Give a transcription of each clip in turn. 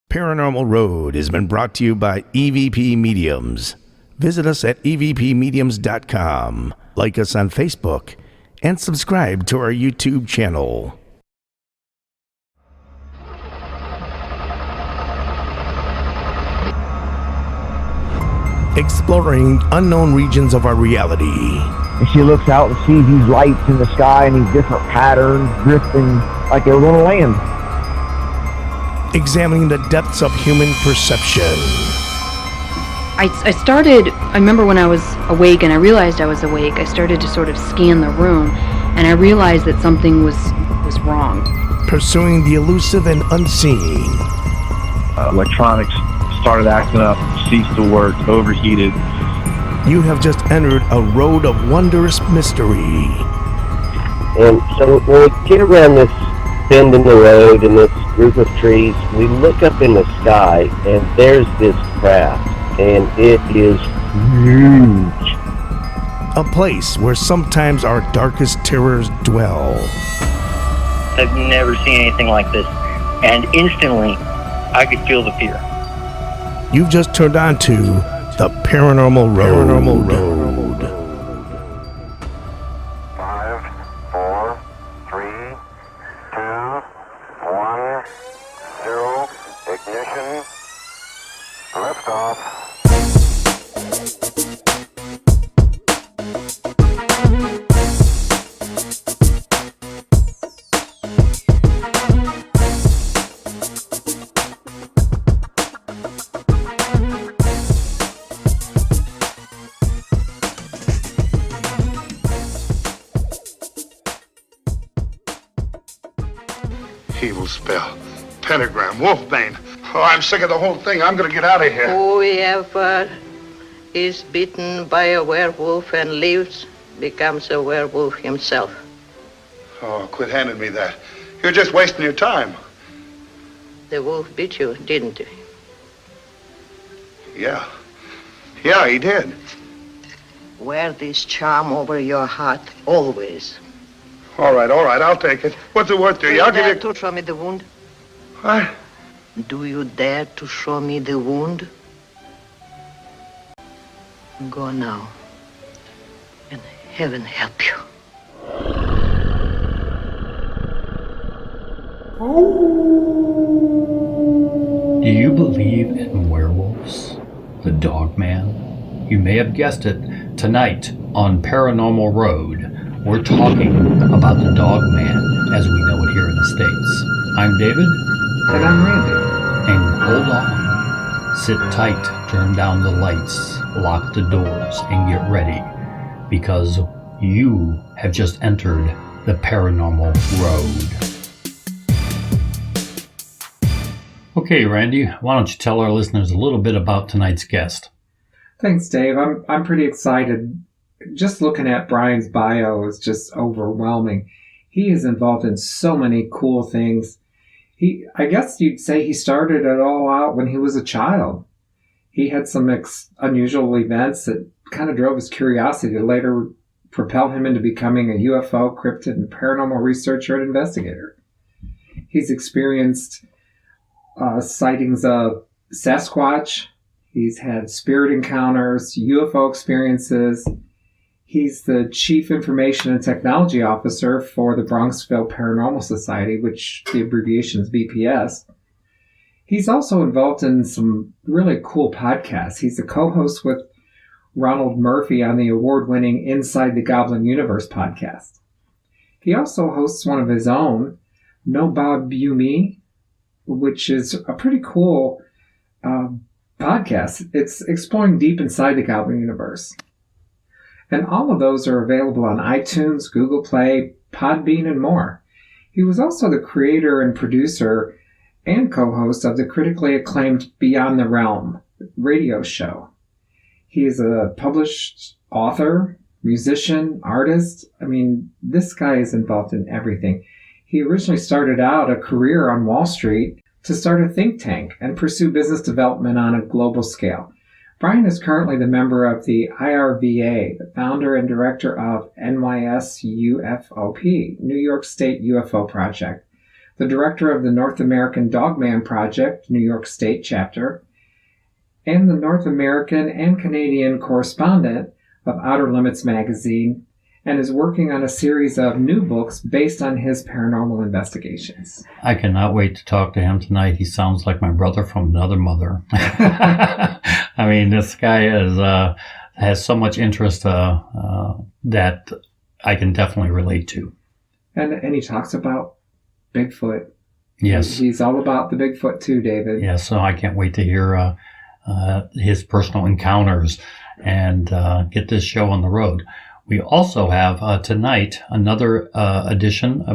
Paranormal Road has been brought to you by EVP Mediums. Visit us at evpmediums.com, like us on Facebook, and subscribe to our YouTube channel. Exploring unknown regions of our reality. And she looks out and sees these lights in the sky and these different patterns drifting like they were going to land. Examining the depths of human perception. I remember when I was awake and I realized I was awake, I started to sort of scan the room and I realized that something was wrong. Pursuing the elusive and unseen. Electronics started acting up, ceased to work, overheated. You have just entered a road of wondrous mystery. And so when we get around this bend in the road and this group of trees, we look up in the sky and there's this craft, and it is huge. A place where sometimes our darkest terrors dwell. I've never seen anything like this, and instantly I could feel the fear. You've just turned on to the Paranormal Road. Paranormal Road. 5, 4, 3, 2, 1, 0, ignition, liftoff. Evil spell. Pentagram. Wolfbane. Oh, I'm sick of the whole thing. I'm gonna get out of here. Whoever is bitten by a werewolf and lives becomes a werewolf himself. Oh, quit handing me that. You're just wasting your time. The wolf bit you, didn't he? Yeah. Yeah, he did. Wear this charm over your heart always. All right, I'll take it. What's it worth to you? I'll give you... to show me the wound? What? Do you dare to show me the wound? Go now, and heaven help you. Do you believe in werewolves? The Dog Man? You may have guessed it. Tonight on Paranormal Road, we're talking about the Dog Man as we know it here in the States. I'm David. And I'm Randy. And hold on. Sit tight, turn down the lights, lock the doors, and get ready. Because you have just entered the Paranormal Road. Okay, Randy, why don't you tell our listeners a little bit about tonight's guest? Thanks, Dave. I'm pretty excited. Just looking at Brian's bio is just overwhelming. He is involved in so many cool things. I guess you'd say he started it all out when he was a child. He had some unusual events that kind of drove his curiosity to later propel him into becoming a UFO, cryptid, and paranormal researcher and investigator. He's experienced sightings of Sasquatch. He's had spirit encounters, UFO experiences. He's the Chief Information and Technology Officer for the Bronxville Paranormal Society, which the abbreviation is BPS. He's also involved in some really cool podcasts. He's a co-host with Ronald Murphy on the award-winning Inside the Goblin Universe podcast. He also hosts one of his own, No Bob You Me, which is a pretty cool podcast. It's exploring deep inside the Goblin Universe. And all of those are available on iTunes, Google Play, Podbean, and more. He was also the creator and producer and co-host of the critically acclaimed Beyond the Realm radio show. He is a published author, musician, artist. I mean, this guy is involved in everything. He originally started out a career on Wall Street to start a think tank and pursue business development on a global scale. Brian is currently the member of the IRVA, the founder and director of NYSUFOP, New York State UFO Project, the director of the North American Dogman Project, New York State chapter, and the North American and Canadian correspondent of Outer Limits magazine, and is working on a series of new books based on his paranormal investigations. I cannot wait to talk to him tonight. He sounds like my brother from another mother. I mean, this guy has so much interest that I can definitely relate to. And he talks about Bigfoot. Yes. He's all about the Bigfoot too, David. Yeah, so I can't wait to hear his personal encounters and get this show on the road. We also have tonight another a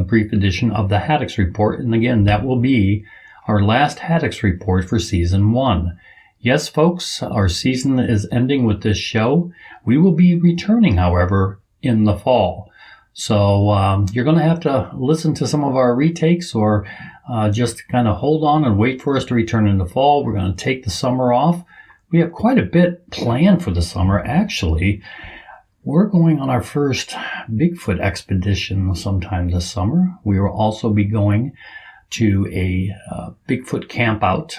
brief edition of the Haddox Report. And again, that will be our last Haddox Report for Season 1. Yes, folks, our season is ending with this show. We will be returning, however, in the fall. So you're going to have to listen to some of our retakes or just kind of hold on and wait for us to return in the fall. We're going to take the summer off. We have quite a bit planned for the summer, actually. We're going on our first Bigfoot expedition sometime this summer. We will also be going to a Bigfoot campout,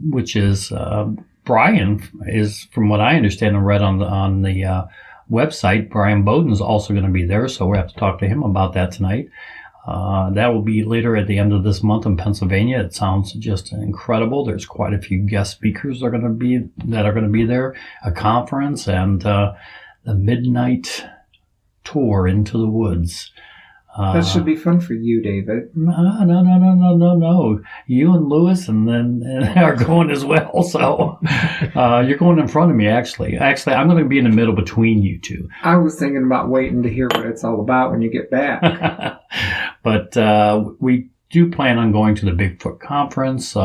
which is Brian is, from what I understand and read on the website, Brian Bowden's also going to be there, so we'll have to talk to him about that tonight. That will be later at the end of this month in Pennsylvania. It sounds just incredible. There's quite a few guest speakers that are going to be there, a conference, and the midnight tour into the woods. That should be fun for you, David. No. You and Lewis and are going as well. So you're going in front of me, actually. Actually, I'm going to be in the middle between you two. I was thinking about waiting to hear what it's all about when you get back. But we do plan on going to the Bigfoot conference.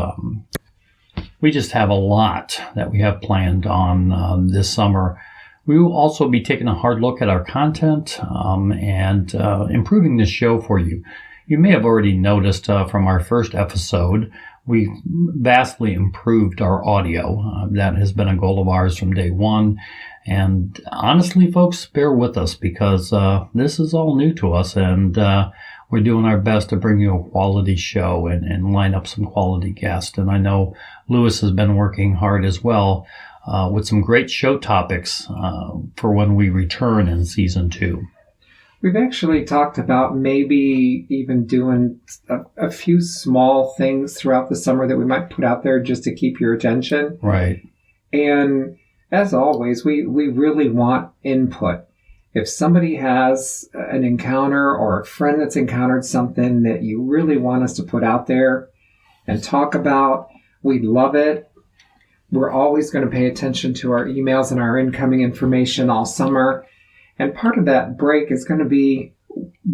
We just have a lot that we have planned on this summer. We will also be taking a hard look at our content and improving this show for you. You may have already noticed from our first episode, we vastly improved our audio. That has been a goal of ours from day one. And honestly, folks, bear with us because this is all new to us, and we're doing our best to bring you a quality show and line up some quality guests. And I know Lewis has been working hard as well with some great show topics for when we return in Season 2. We've actually talked about maybe even doing a few small things throughout the summer that we might put out there just to keep your attention. Right. And as always, we really want input. If somebody has an encounter or a friend that's encountered something that you really want us to put out there and talk about, we'd love it. We're always going to pay attention to our emails and our incoming information all summer. And part of that break is going to be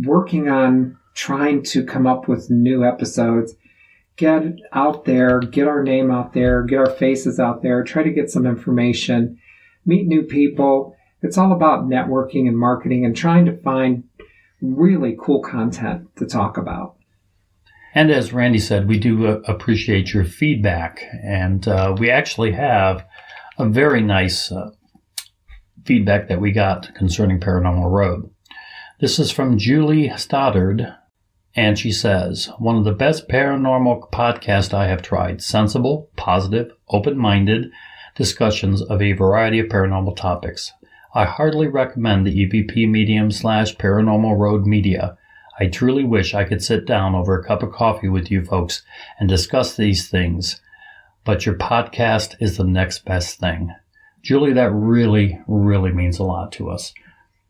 working on trying to come up with new episodes, get out there, get our name out there, get our faces out there, try to get some information, meet new people. It's all about networking and marketing and trying to find really cool content to talk about. And as Randy said, we do appreciate your feedback. And we actually have a very nice feedback that we got concerning Paranormal Road. This is from Julie Stoddard, and she says, one of the best paranormal podcasts I have tried. Sensible, positive, open-minded discussions of a variety of paranormal topics. I heartily recommend the EVP Medium / Paranormal Road Media. I truly wish I could sit down over a cup of coffee with you folks and discuss these things, but your podcast is the next best thing. Julie, that really, really means a lot to us.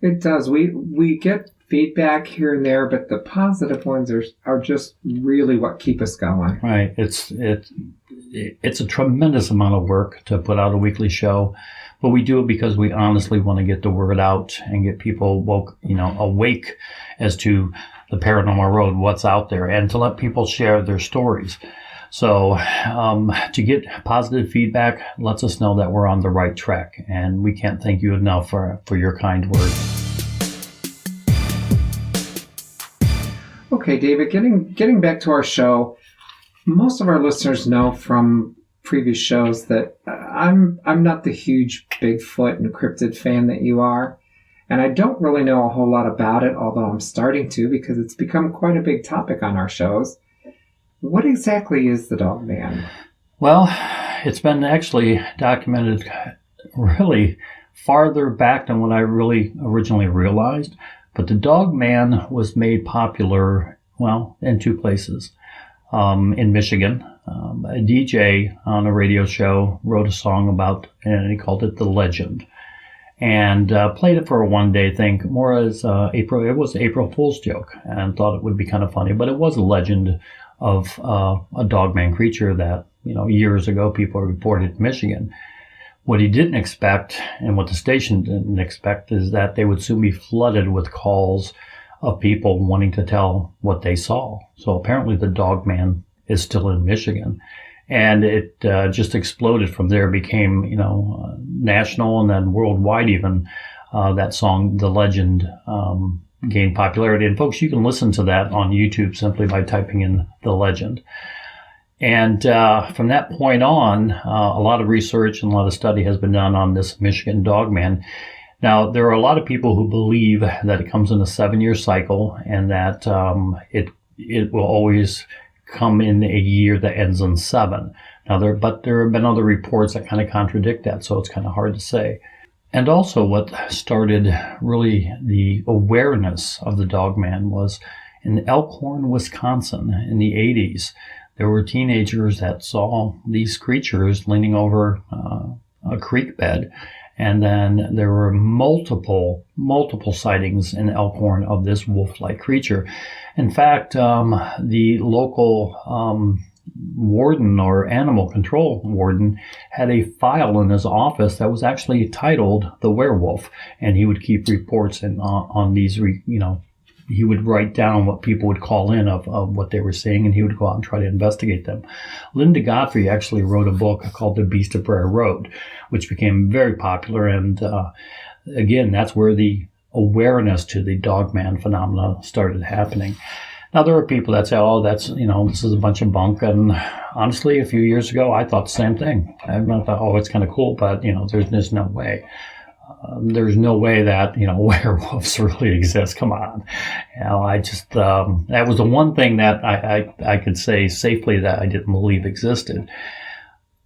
It does. We get feedback here and there, but the positive ones are just really what keep us going. Right. It's a tremendous amount of work to put out a weekly show, but we do it because we honestly want to get the word out and get people awake as to the paranormal road, what's out there, and to let people share their stories. So to get positive feedback lets us know that we're on the right track, and we can't thank you enough for your kind words. Okay, David, getting back to our show, most of our listeners know from previous shows that I'm not the huge Bigfoot and cryptid fan that you are. And I don't really know a whole lot about it, although I'm starting to because it's become quite a big topic on our shows. What exactly is the Dog Man? Well, it's been actually documented really farther back than what I really originally realized. But the Dog Man was made popular, well, in two places. In Michigan, a DJ on a radio show wrote a song about, and he called it The Legend, and played it for a one-day thing, more as it was April Fool's joke, and thought it would be kind of funny, but it was a legend of a dogman creature that, years ago people reported in Michigan. What he didn't expect, and what the station didn't expect, is that they would soon be flooded with calls of people wanting to tell what they saw. So apparently the Dog Man is still in Michigan. And it just exploded from there, became, national and then worldwide even. That song, The Legend, gained popularity. And folks, you can listen to that on YouTube simply by typing in The Legend. And from that point on, a lot of research and a lot of study has been done on this Michigan Dog Man. Now, there are a lot of people who believe that it comes in a 7-year cycle and that it will always come in a year that ends in 7. Now, there have been other reports that kind of contradict that, so it's kind of hard to say. And also what started really the awareness of the Dog Man was in Elkhorn, Wisconsin in the 80s. There were teenagers that saw these creatures leaning over a creek bed. And then there were multiple sightings in Elkhorn of this wolf-like creature. In fact, the local warden or animal control warden had a file in his office that was actually titled The Werewolf. And he would keep reports on these, he would write down what people would call in of what they were seeing, and he would go out and try to investigate them. Linda Godfrey actually wrote a book called The Beast of Brer Road, which became very popular. And again, that's where the awareness to the Dog Man phenomena started happening. Now, there are people that say, oh, that's, this is a bunch of bunk. And honestly, a few years ago, I thought the same thing. I thought, oh, it's kind of cool, but, there's no way. There's no way that, werewolves really exist. Come on. I just, that was the one thing that I could say safely that I didn't believe existed.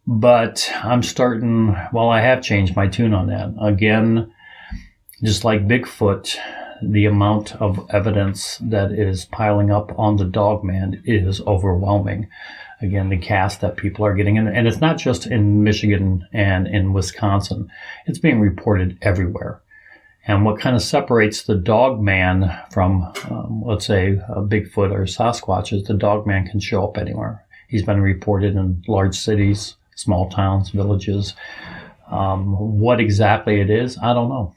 But I'm starting, I have changed my tune on that. Again, just like Bigfoot, the amount of evidence that is piling up on the Dog Man is overwhelming. Again, the cast that people are getting in, and it's not just in Michigan and in Wisconsin. It's being reported everywhere. And what kind of separates the Dog Man from, let's say, a Bigfoot or Sasquatch is the Dog Man can show up anywhere. He's been reported in large cities, small towns, villages. What exactly it is, I don't know.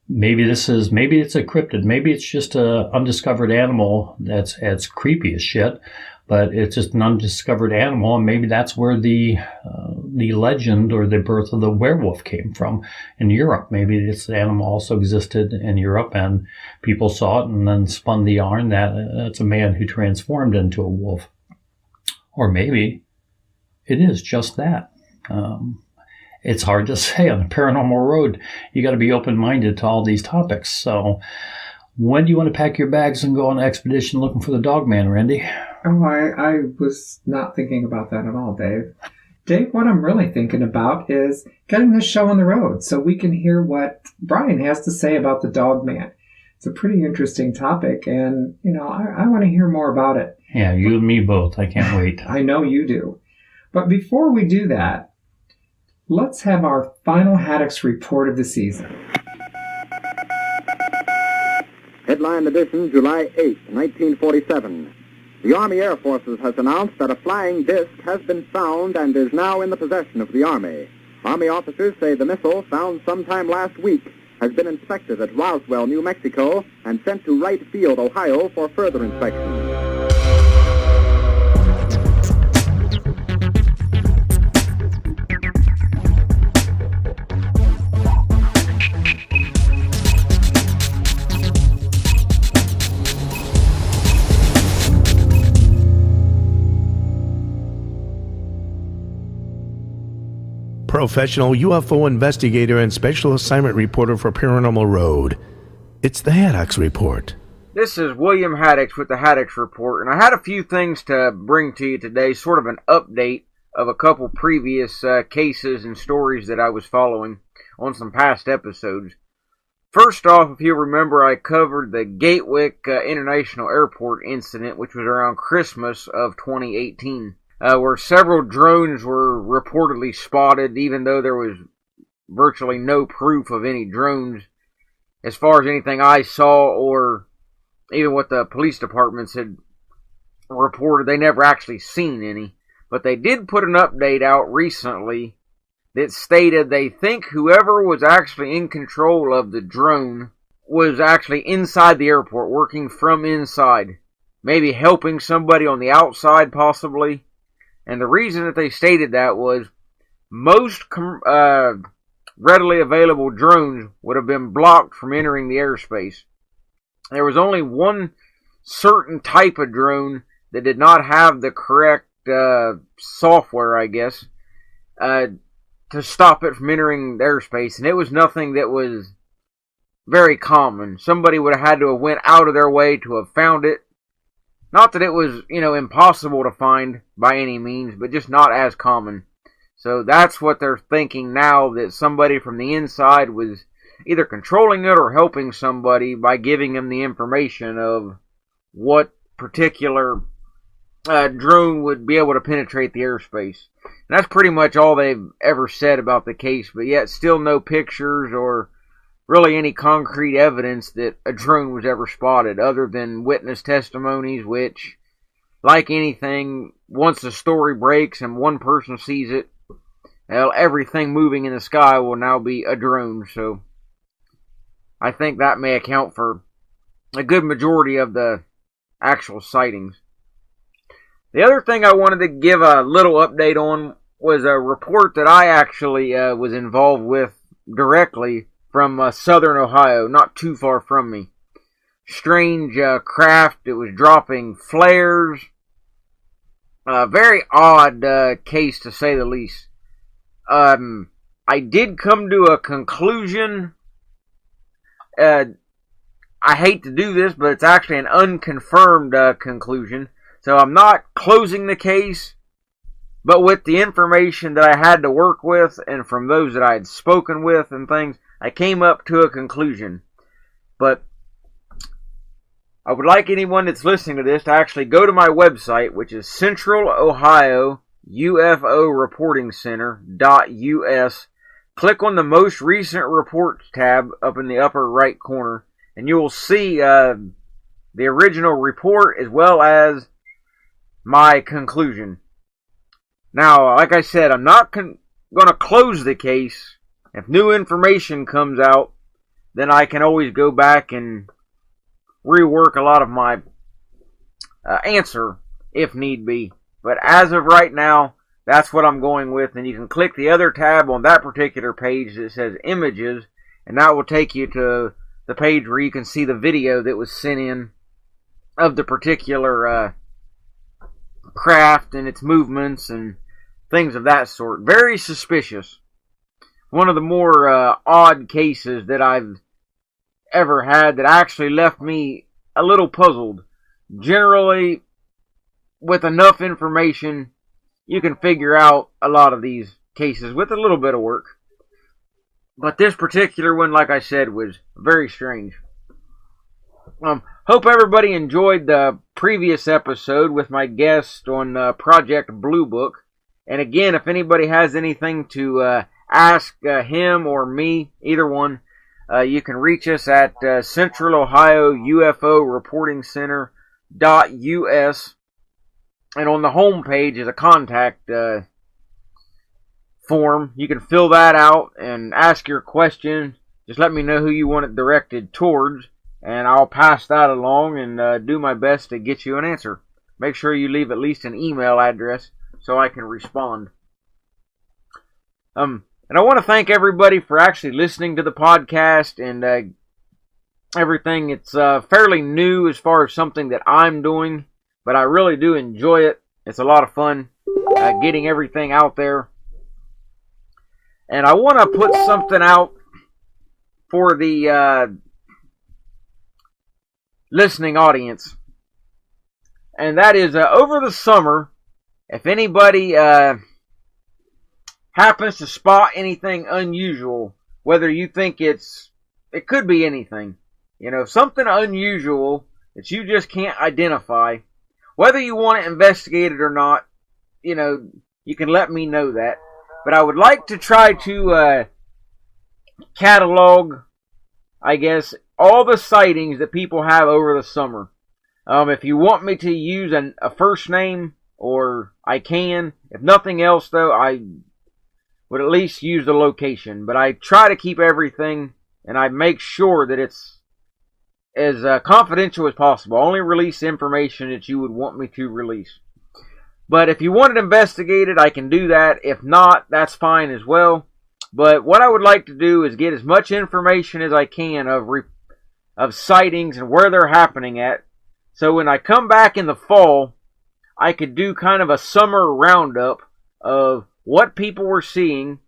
Maybe it's a cryptid. Maybe it's just an undiscovered animal that's creepy as shit. But it's just an undiscovered animal, and maybe that's where the legend or the birth of the werewolf came from in Europe. Maybe this animal also existed in Europe, and people saw it and then spun the yarn that it's a man who transformed into a wolf. Or maybe it is just that. It's hard to say. On a paranormal road, you got to be open-minded to all these topics. So when do you want to pack your bags and go on an expedition looking for the Dog Man, Randy? Oh, I was not thinking about that at all, Dave. Dave, what I'm really thinking about is getting this show on the road so we can hear what Brian has to say about the Dog Man. It's a pretty interesting topic, and, I want to hear more about it. Yeah, you and me both. I can't wait. I know you do. But before we do that, let's have our final Haddox Report of the season. Headline edition, July 8, 1947. The Army Air Forces has announced that a flying disc has been found and is now in the possession of the Army. Army officers say the missile, found sometime last week, has been inspected at Roswell, New Mexico, and sent to Wright Field, Ohio, for further inspection. Professional UFO investigator and special assignment reporter for Paranormal Road. It's the Haddox Report. This is William Haddox with the Haddox Report, and I had a few things to bring to you today, sort of an update of a couple previous cases and stories that I was following on some past episodes. First off, if you remember, I covered the Gatwick International Airport incident, which was around Christmas of 2018, where several drones were reportedly spotted, even though there was virtually no proof of any drones. As far as anything I saw, or even what the police departments had reported, they never actually seen any. But they did put an update out recently that stated they think whoever was actually in control of the drone was actually inside the airport, working from inside. Maybe helping somebody on the outside, possibly. And the reason that they stated that was most readily available drones would have been blocked from entering the airspace. There was only one certain type of drone that did not have the correct software, I guess, to stop it from entering the airspace, and it was nothing that was very common. Somebody would have had to have went out of their way to have found it. Not that it was, impossible to find by any means, but just not as common. So that's what they're thinking now, that somebody from the inside was either controlling it or helping somebody by giving them the information of what particular drone would be able to penetrate the airspace. And that's pretty much all they've ever said about the case, but yet still no pictures or really any concrete evidence that a drone was ever spotted, other than witness testimonies, which, like anything, once the story breaks and one person sees it, well, everything moving in the sky will now be a drone. So I think that may account for a good majority of the actual sightings. The other thing I wanted to give a little update on was a report that I actually was involved with directly from southern Ohio, not too far from me. Strange craft. It was dropping flares. Very odd case, to say the least. I did come to a conclusion. I hate to do this, but it's actually an unconfirmed conclusion. So I'm not closing the case, but with the information that I had to work with and from those that I had spoken with and things, I came up to a conclusion. But I would like anyone that's listening to this to actually go to my website, which is Central Ohio UFO Reporting Center.us. Click on the most recent reports tab up in the upper right corner, and you will see the original report as well as my conclusion. Now, like I said, I'm not going to close the case. If new information comes out, then I can always go back and rework a lot of my answer if need be. But as of right now, that's what I'm going with. And you can click the other tab on that particular page that says images, and that will take you to the page where you can see the video that was sent in of the particular craft and its movements and things of that sort. Very suspicious. One of the more odd cases that I've ever had that actually left me a little puzzled. Generally, with enough information, you can figure out a lot of these cases with a little bit of work. But this particular one, like I said, was very strange. Hope everybody enjoyed the previous episode with my guest on Project Blue Book. And again, if anybody has anything to ask him or me, either one, you can reach us at Central Ohio UFO Reporting Center.us. And on the home page is a contact form. You can fill that out and ask your question. Just let me know who you want it directed towards, and I'll pass that along and do my best to get you an answer. Make sure you leave at least an email address so I can respond. And I want to thank everybody for actually listening to the podcast and everything. It's fairly new as far as something that I'm doing, but I really do enjoy it. It's a lot of fun getting everything out there. And I want to put something out for the listening audience. And that is over the summer, if anybody happens to spot anything unusual, whether you think it could be anything, something unusual that you just can't identify, whether you want to investigate it or not, you can let me know that. But I would like to try to catalog, I guess, all the sightings that people have over the summer. If you want me to use a first name, or I can. If nothing else, though, I would at least use the location. But I try to keep everything, and I make sure that it's as confidential as possible. I only release information that you would want me to release. But if you want it investigated, I can do that. If not, that's fine as well. But what I would like to do is get as much information as I can of sightings and where they're happening at. So when I come back in the fall, I could do kind of a summer roundup of what people were seeing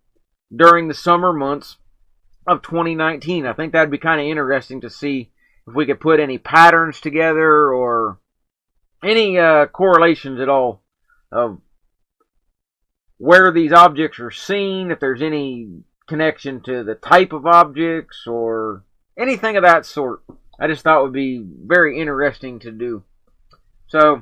during the summer months of 2019. I think that'd be kind of interesting to see if we could put any patterns together or any correlations at all of where these objects are seen, if there's any connection to the type of objects or anything of that sort. I just thought would be very interesting to do. So,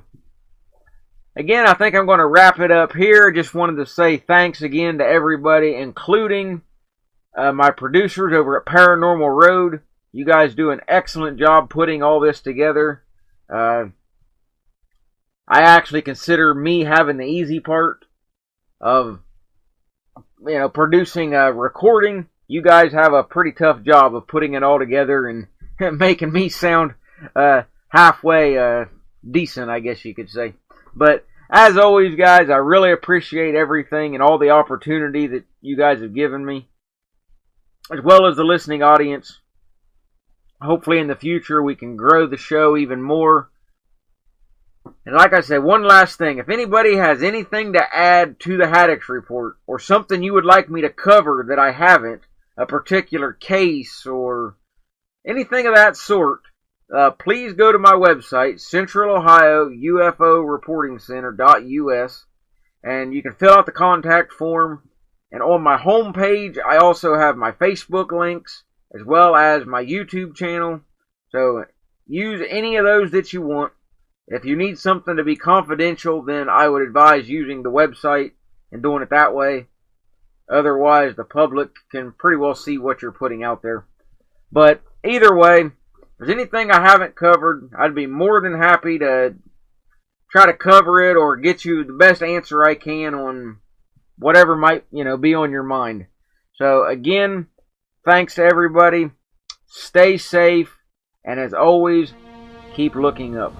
again, I think I'm going to wrap it up here. Just wanted to say thanks again to everybody, including my producers over at Paranormal Road. You guys do an excellent job putting all this together. I actually consider me having the easy part of, producing a recording. You guys have a pretty tough job of putting it all together and making me sound halfway decent, I guess you could say. But as always, guys, I really appreciate everything and all the opportunity that you guys have given me, as well as the listening audience. Hopefully in the future we can grow the show even more. And like I said, one last thing. If anybody has anything to add to the Haddox Report, or something you would like me to cover that I haven't, a particular case or anything of that sort, please go to my website, Central Ohio UFO Reporting Center.us, and you can fill out the contact form. And on my home page, I also have my Facebook links, as well as my YouTube channel. So use any of those that you want. If you need something to be confidential, then I would advise using the website and doing it that way. Otherwise, the public can pretty well see what you're putting out there. But either way, if there's anything I haven't covered, I'd be more than happy to try to cover it or get you the best answer I can on whatever might, be on your mind. So again, thanks to everybody. Stay safe, and as always, keep looking up.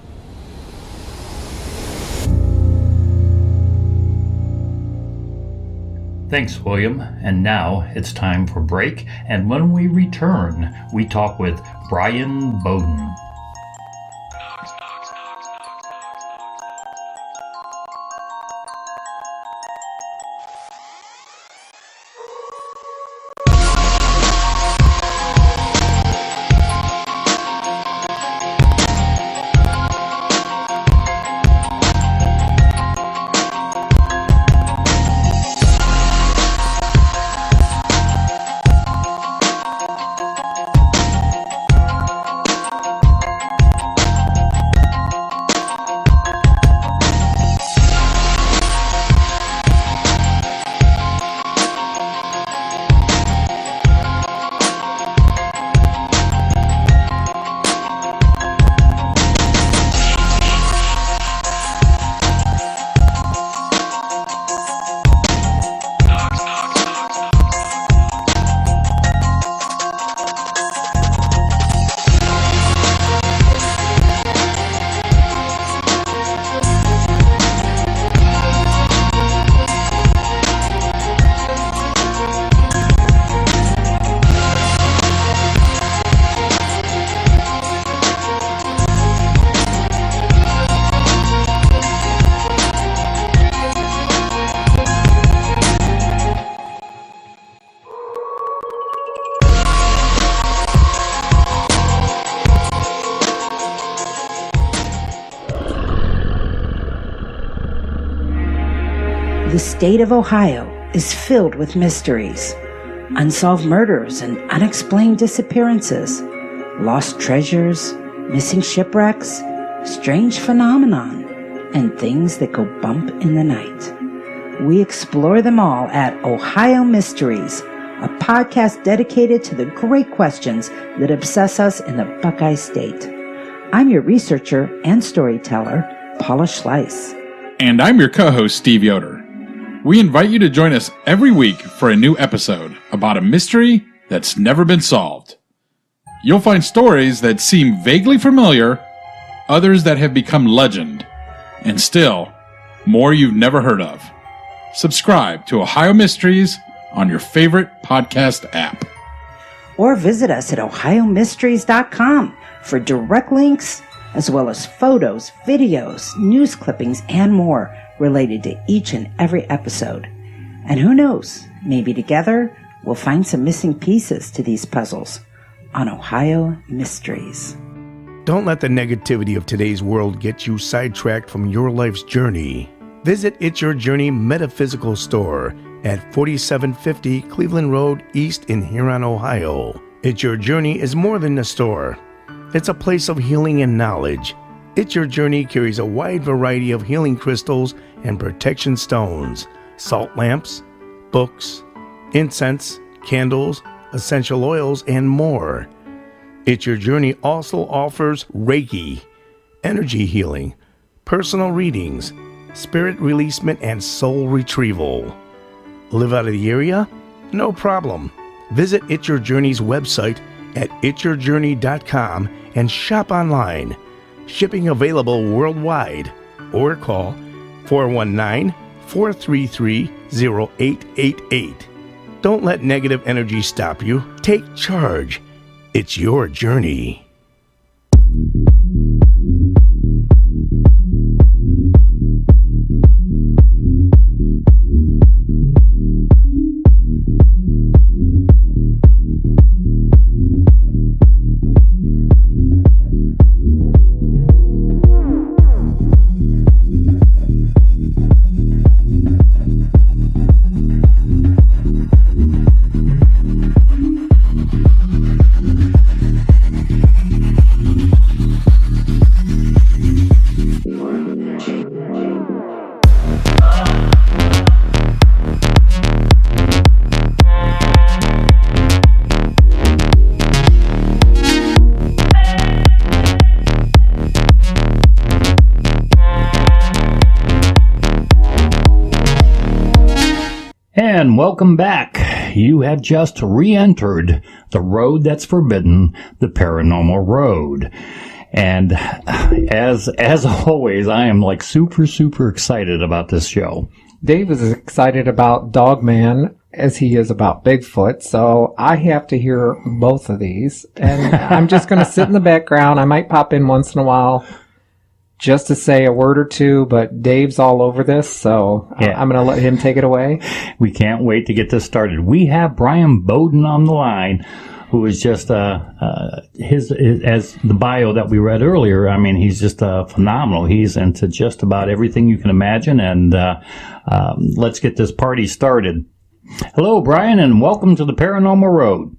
Thanks, William. And now it's time for break. And when we return, we talk with Brian Bowden. state of Ohio is filled with mysteries, unsolved murders and unexplained disappearances, lost treasures, missing shipwrecks, strange phenomenon, and things that go bump in the night. We explore them all at Ohio Mysteries, a podcast dedicated to the great questions that obsess us in the Buckeye State. I'm your researcher and storyteller, Paula Schleiss. And I'm your co-host, Steve Yoder. We invite you to join us every week for a new episode about a mystery that's never been solved. You'll find stories that seem vaguely familiar, others that have become legend, and still, more you've never heard of. Subscribe to Ohio Mysteries on your favorite podcast app. Or visit us at ohiomysteries.com for direct links, as well as photos, videos, news clippings, and more related to each and every episode. And who knows, maybe together we'll find some missing pieces to these puzzles on Ohio Mysteries. Don't let the negativity of today's world get you sidetracked from your life's journey. Visit It's Your Journey Metaphysical Store at 4750 Cleveland Road East in Huron, Ohio. It's Your Journey is more than a store. It's a place of healing and knowledge. It's Your Journey carries a wide variety of healing crystals and protection stones, salt lamps, books, incense, candles, essential oils, and more. It's Your Journey also offers Reiki, energy healing, personal readings, spirit releasement, and soul retrieval. Live out of the area? No problem. Visit It's Your Journey's website at itsyourjourney.com and shop online. Shipping available worldwide. Or call 419-433-0888. Don't let negative energy stop you. Take charge. It's your journey. And welcome back. You have just re-entered the road that's forbidden, the paranormal road. And as always, I am like super excited about this show. Dave is excited about Dogman as he is about Bigfoot, so I have to hear both of these. And I'm just going to sit in the background. I might pop in once in a while just to say a word or two, but Dave's all over this, so yeah. I'm going to let him take it away. We can't wait to get this started. We have Brian Bowden on the line, who is just his as the bio that we read earlier. I mean, he's just phenomenal. He's into just about everything you can imagine, and let's get this party started. Hello, Brian, and welcome to the Paranormal Road.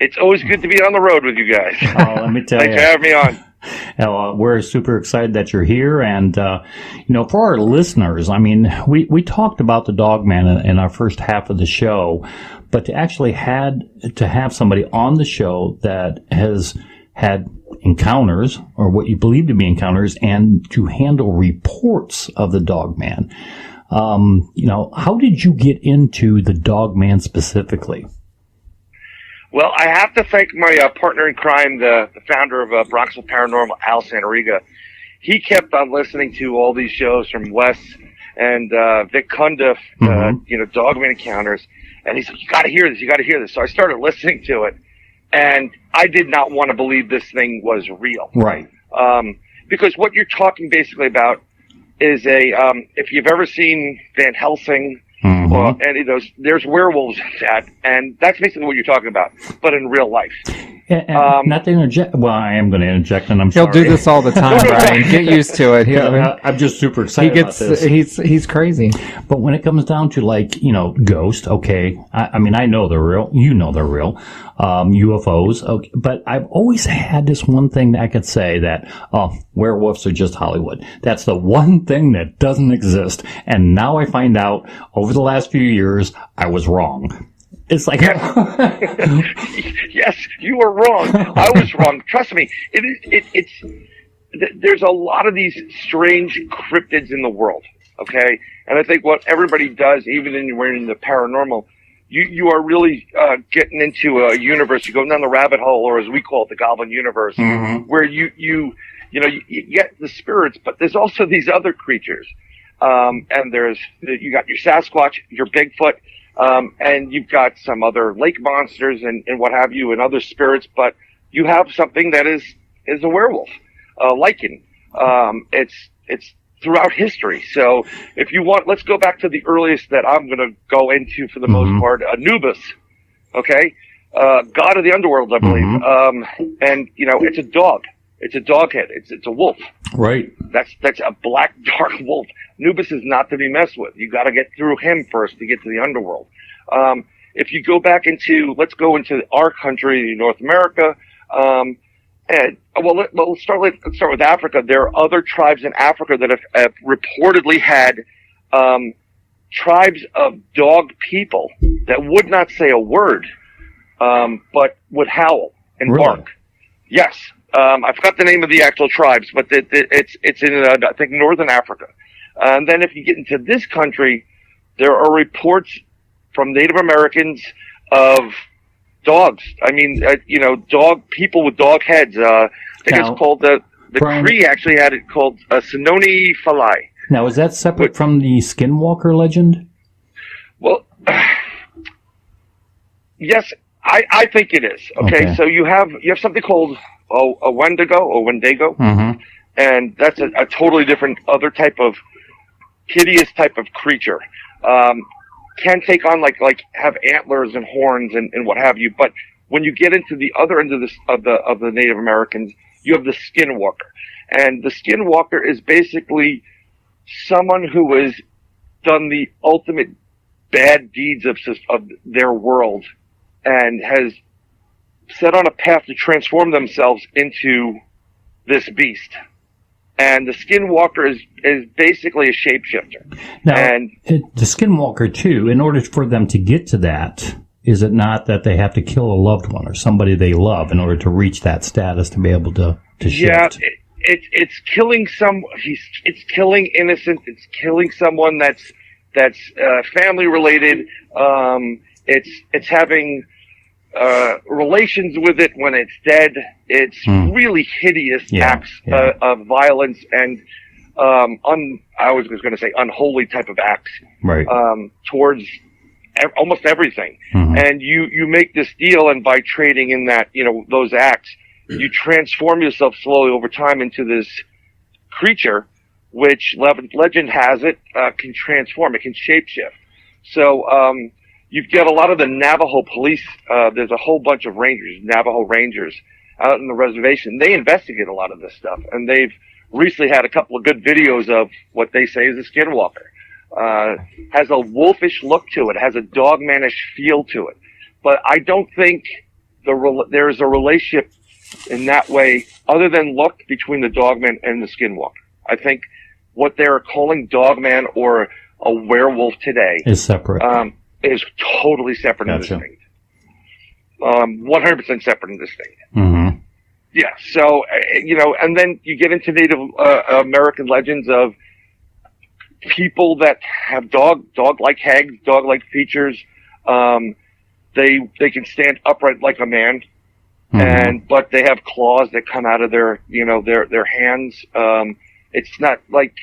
It's always good to be on the road with you guys. Oh, let me tell you. Thanks for having me on. We're super excited that you're here, and for our listeners, I mean, we talked about the Dogman in our first half of the show, but to actually have somebody on the show that has had encounters, or what you believe to be encounters, and to handle reports of the Dogman. How did you get into the Dogman specifically? Well, I have to thank my partner in crime, the founder of Bronxville Paranormal, Al Santariga. He kept on listening to all these shows from Wes and Vic Cundiff, Dogman Encounters, and he said, you got to hear this. So I started listening to it, and I did not want to believe this thing was real. Right. Because what you're talking basically about is if you've ever seen Van Helsing, any of those, there's werewolves in that, and that's basically what you're talking about, but in real life. Not to interject. Well, I am going to interject, and He'll do this all the time, Brian. Get used to it. I'm just super excited about this. He's crazy. But when it comes down to ghosts, okay. I mean, I know they're real. You know they're real. UFOs. Okay. But I've always had this one thing that I could say that, werewolves are just Hollywood. That's the one thing that doesn't exist. And now I find out over the last few years, I was wrong. It's like, yes, you were wrong. I was wrong. Trust me. There's a lot of these strange cryptids in the world. Okay. And I think what everybody does, even in the paranormal, you are really getting into a universe. You go down the rabbit hole, or as we call it, the Goblin universe, where you get the spirits, but there's also these other creatures. And you got your Sasquatch, your Bigfoot, and you've got some other lake monsters and what have you, and other spirits, but you have something that is a werewolf, lichen. It's throughout history. So if you want, let's go back to the earliest that I'm going to go into for the most part, Anubis. Okay. God of the underworld, I believe. And it's a dog. It's a dog head. It's a wolf. Right. That's a black, dark wolf. Anubis is not to be messed with. You got to get through him first to get to the underworld. If you go back let's go into our country, North America. Let's start with Africa. There are other tribes in Africa that have reportedly had tribes of dog people that would not say a word, but would howl and bark. Yes. I forgot the name of the actual tribes, but it's in, I think, northern Africa. And then if you get into this country, there are reports from Native Americans of dogs. I mean, people with dog heads. I think it's called, the Cree actually had it called Sinoni Falai. Now, is that separate from the Skinwalker legend? Well, yes, I think it is. Okay. So you have something called a Wendigo, and that's a totally different other type of hideous type of creature. Can take on like have antlers and horns and what have you. But when you get into the other end of the Native Americans, you have the Skinwalker, and the Skinwalker is basically someone who has done the ultimate bad deeds of their world and has set on a path to transform themselves into this beast. And the Skinwalker is basically a shapeshifter. Now, and the Skinwalker, too, in order for them to get to that, is it not that they have to kill a loved one or somebody they love in order to reach that status to be able to shift? Yeah, it's killing it's killing innocent. It's killing someone that's family related. It's having relations with it when it's dead. It's really hideous acts of violence and I was going to say unholy type of acts towards almost everything. And you make this deal, and by trading in that those acts, you transform yourself slowly over time into this creature, which legend has it can transform. It can shapeshift. So you get a lot of the Navajo police. There's a whole bunch of Navajo Rangers out in the reservation. They investigate a lot of this stuff, and they've recently had a couple of good videos of what they say is a Skinwalker. Has a wolfish look to it, has a dogmanish feel to it. But I don't think there's a relationship in that way, other than look, between the dogman and the Skinwalker. I think what they're calling dogman or a werewolf today is separate. Is totally separate and distinct. 100% separate and distinct. Yeah. So and then you get into Native American legends of people that have dog-like heads, dog-like features. They can stand upright like a man, but they have claws that come out of their hands. It's not like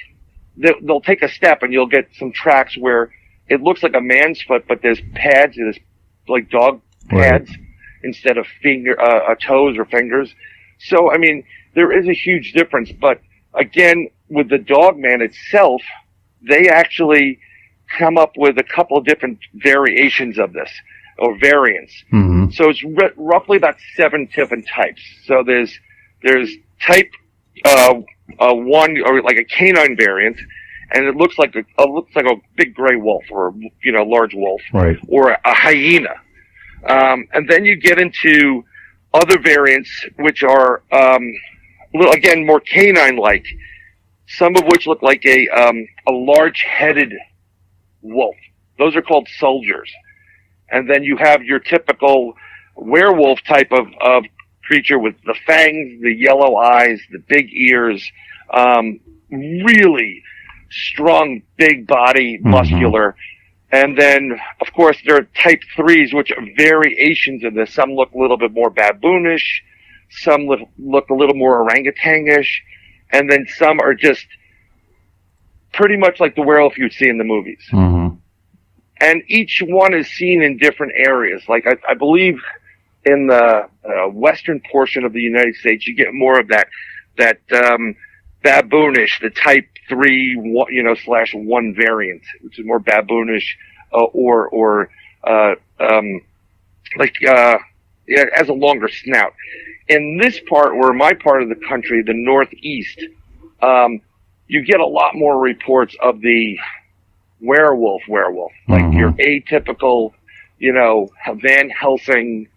they'll take a step and you'll get some tracks where it looks like a man's foot, but there's pads, there's like dog pads instead of toes or fingers. So, I mean, there is a huge difference. But again, with the dogman itself, they actually come up with a couple of different variations of this. or variants. Mm-hmm. So it's roughly about 7 different types. So there's type 1, or like a canine variant, and it looks like a big gray wolf, or large wolf, right, or a hyena. And then you get into other variants, which are again more canine-like. Some of which look like a large-headed wolf. Those are called soldiers. And then you have your typical werewolf type of creature with the fangs, the yellow eyes, the big ears, really strong, big body, muscular. And then, of course, there are type 3s, which are variations of this. Some look a little bit more baboonish. Some look a little more orangutan-ish. And then some are just pretty much like the werewolf you'd see in the movies. Mm-hmm. And each one is seen in different areas. Like, I believe in the western portion of the United States, you get more of that baboonish, the type 3, /1 variant, which is more baboonish, it has a longer snout. In this part, or my part of the country, the Northeast, you get a lot more reports of the werewolf, like your atypical, Van Helsing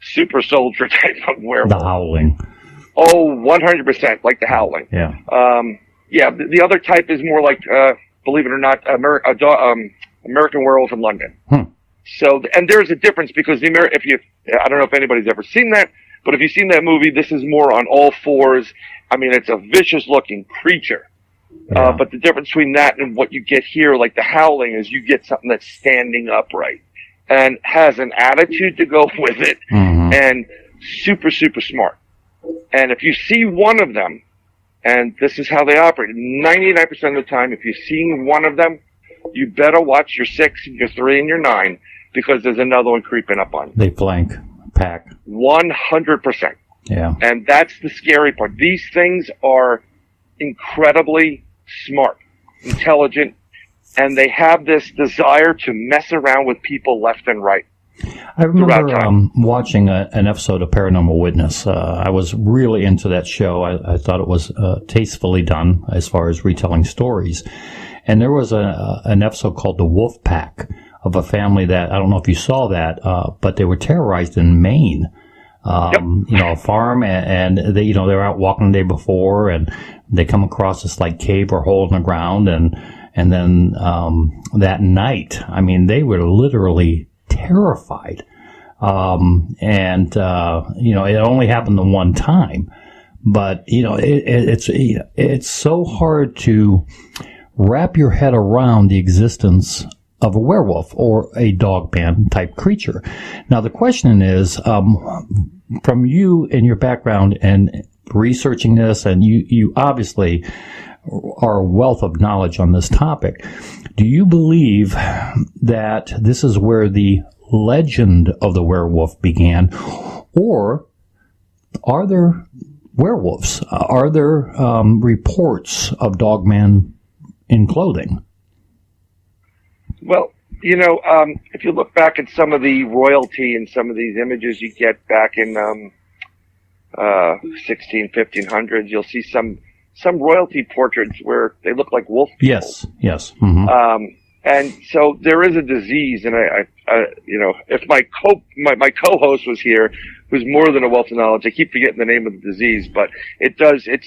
super soldier type of werewolf. The Howling. Oh, 100%, like the Howling. Yeah. The other type is more like, believe it or not, American Werewolf in London. So, and there's a difference because I don't know if anybody's ever seen that, but if you've seen that movie, this is more on all fours. I mean, it's a vicious-looking creature. Yeah. But the difference between that and what you get here, like the Howling, is you get something that's standing upright and has an attitude to go with it, and super, super smart. And if you see one of them, and this is how they operate, 99% of the time, if you've seen one of them, you better watch your 6, your 3, and your 9, because there's another one creeping up on you. They flank, pack. 100%. Yeah. And that's the scary part. These things are incredibly smart, intelligent, and they have this desire to mess around with people left and right. I remember watching an episode of Paranormal Witness. I was really into that show. I thought it was tastefully done as far as retelling stories. And there was an episode called The Wolf Pack of a family that, I don't know if you saw that, but they were terrorized in Maine. A farm, and they were out walking the day before, and they come across this like cave or hole in the ground, and then that night, I mean, they were literally terrified. It only happened the one time, but it's so hard to wrap your head around the existence of a werewolf or a dogman type creature. Now the question is, from you and your background and researching this, and you obviously are a wealth of knowledge on this topic, do you believe that this is where the legend of the werewolf began, or are there werewolves? Are there reports of dogman in clothing? Well, if you look back at some of the royalty and some of these images you get back in 1500s, you'll see some royalty portraits where they look like wolf people. Yes. Mm-hmm. And so there is a disease, and if my co-host was here, who's more than a wealth of knowledge, I keep forgetting the name of the disease, but it's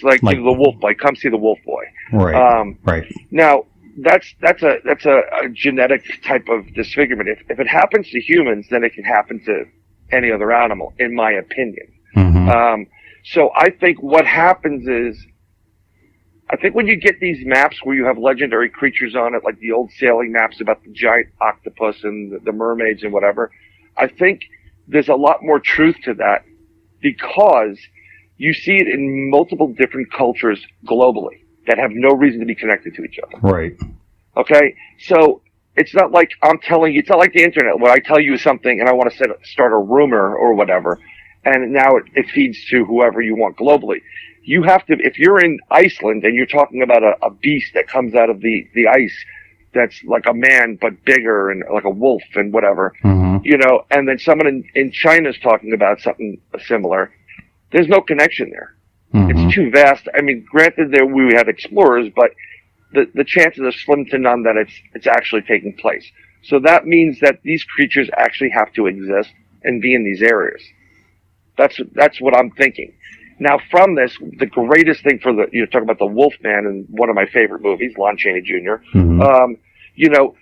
like the wolf boy. Come see the wolf boy. Right. Right. Now, that's a genetic type of disfigurement. If it happens to humans, then it can happen to any other animal, in my opinion. Mm-hmm. So I think what happens is, I think when you get these maps where you have legendary creatures on it, like the old sailing maps about the giant octopus and the mermaids and whatever, I think there's a lot more truth to that, because you see it in multiple different cultures globally that have no reason to be connected to each other. Right. Okay? So it's not like I'm telling you, it's not like the internet where I tell you something and I want to start a rumor or whatever, and now it feeds to whoever you want globally. You have to, if you're in Iceland and you're talking about a beast that comes out of the ice that's like a man but bigger and like a wolf and whatever, you know, and then someone in China is talking about something similar. There's no connection there. It's too vast. I mean, granted, there we have explorers, but the chances are slim to none that it's actually taking place. So that means that these creatures actually have to exist and be in these areas. That's what I'm thinking. Now, from this, the greatest thing for you talk about the Wolfman in one of my favorite movies, Lon Chaney Jr. You know,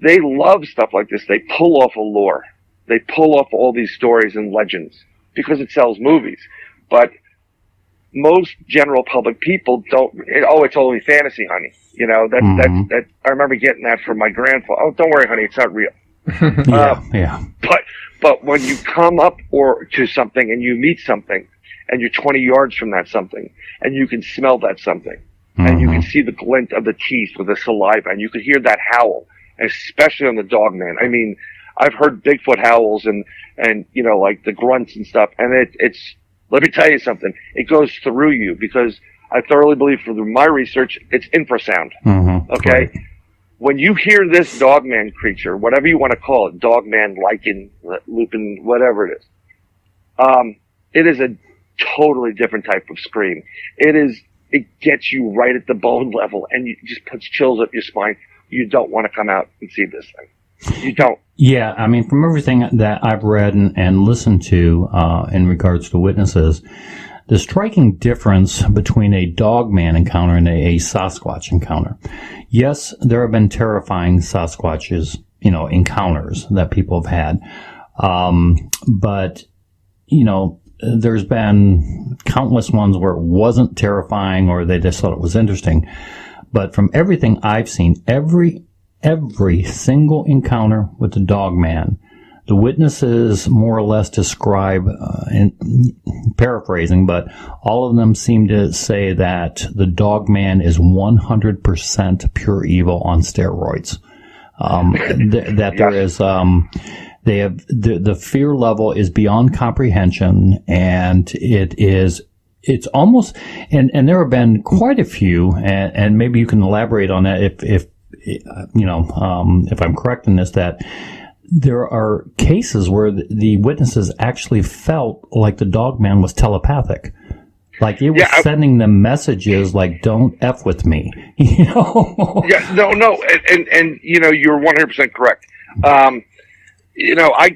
they love stuff like this. They pull off a lore. They pull off all these stories and legends because it sells movies. But most general public people don't. It's only fantasy, honey. You know that. I remember getting that from my grandfather. Oh, don't worry, honey, it's not real. Yeah. But when you come up to something and you meet something, and you're 20 yards from that something, and you can smell that something, and you can see the glint of the teeth with the saliva, and you can hear that howl, especially on the Dogman. I mean, I've heard Bigfoot howls and you know, like the grunts and stuff, and it's. Let me tell you something. It goes through you because I thoroughly believe through my research, it's infrasound. Okay? Right. When you hear this Dogman creature, whatever you want to call it, Dogman, lichen, lupin, whatever it is a totally different type of scream. It gets you right at the bone level and it just puts chills up your spine. You don't want to come out and see this thing. You don't. Yeah, I mean, from everything that I've read and listened to in regards to witnesses, the striking difference between a Dogman encounter and a Sasquatch encounter. Yes, there have been terrifying Sasquatches, you know, encounters that people have had. But, you know, there's been countless ones where it wasn't terrifying or they just thought it was interesting. But from everything I've seen, every single encounter with the Dogman, the witnesses more or less describe, and paraphrasing, but all of them seem to say that the Dogman is 100% pure evil on steroids. There is, they have, the fear level is beyond comprehension, and it's almost, and there have been quite a few, and maybe you can elaborate on that if you know, if I'm correct in this, that there are cases where the witnesses actually felt like the Dogman was telepathic. Like it was sending them messages like, don't F with me. You know? Yeah, no. And you know, you're 100% correct. You know, I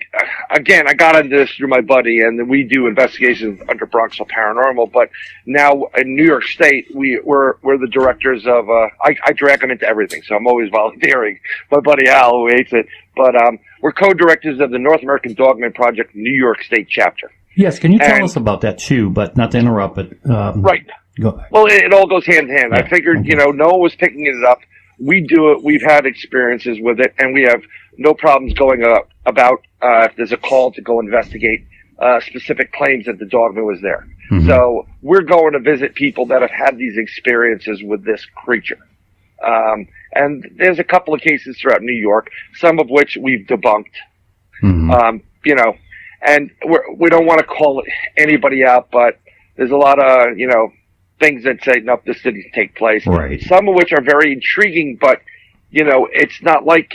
got into this through my buddy, and we do investigations under Bronxville Paranormal. But now in New York State, we're the directors of. I drag him into everything, so I'm always volunteering. My buddy Al, who hates it, but we're co-directors of the North American Dogman Project New York State chapter. Yes, can you tell us about that too? But not to interrupt, but right. Go. Well, it all goes hand in hand. Yeah. I figured, you know, no one was picking it up. We do it. We've had experiences with it, and we have no problems going about if there's a call to go investigate specific claims that the Dogman was there. So we're going to visit people that have had these experiences with this creature. And there's a couple of cases throughout New York, some of which we've debunked. You know, and we don't want to call anybody out, but there's a lot of, you know, things that say, nope, this didn't take place. Right. Some of which are very intriguing, but, you know, it's not like,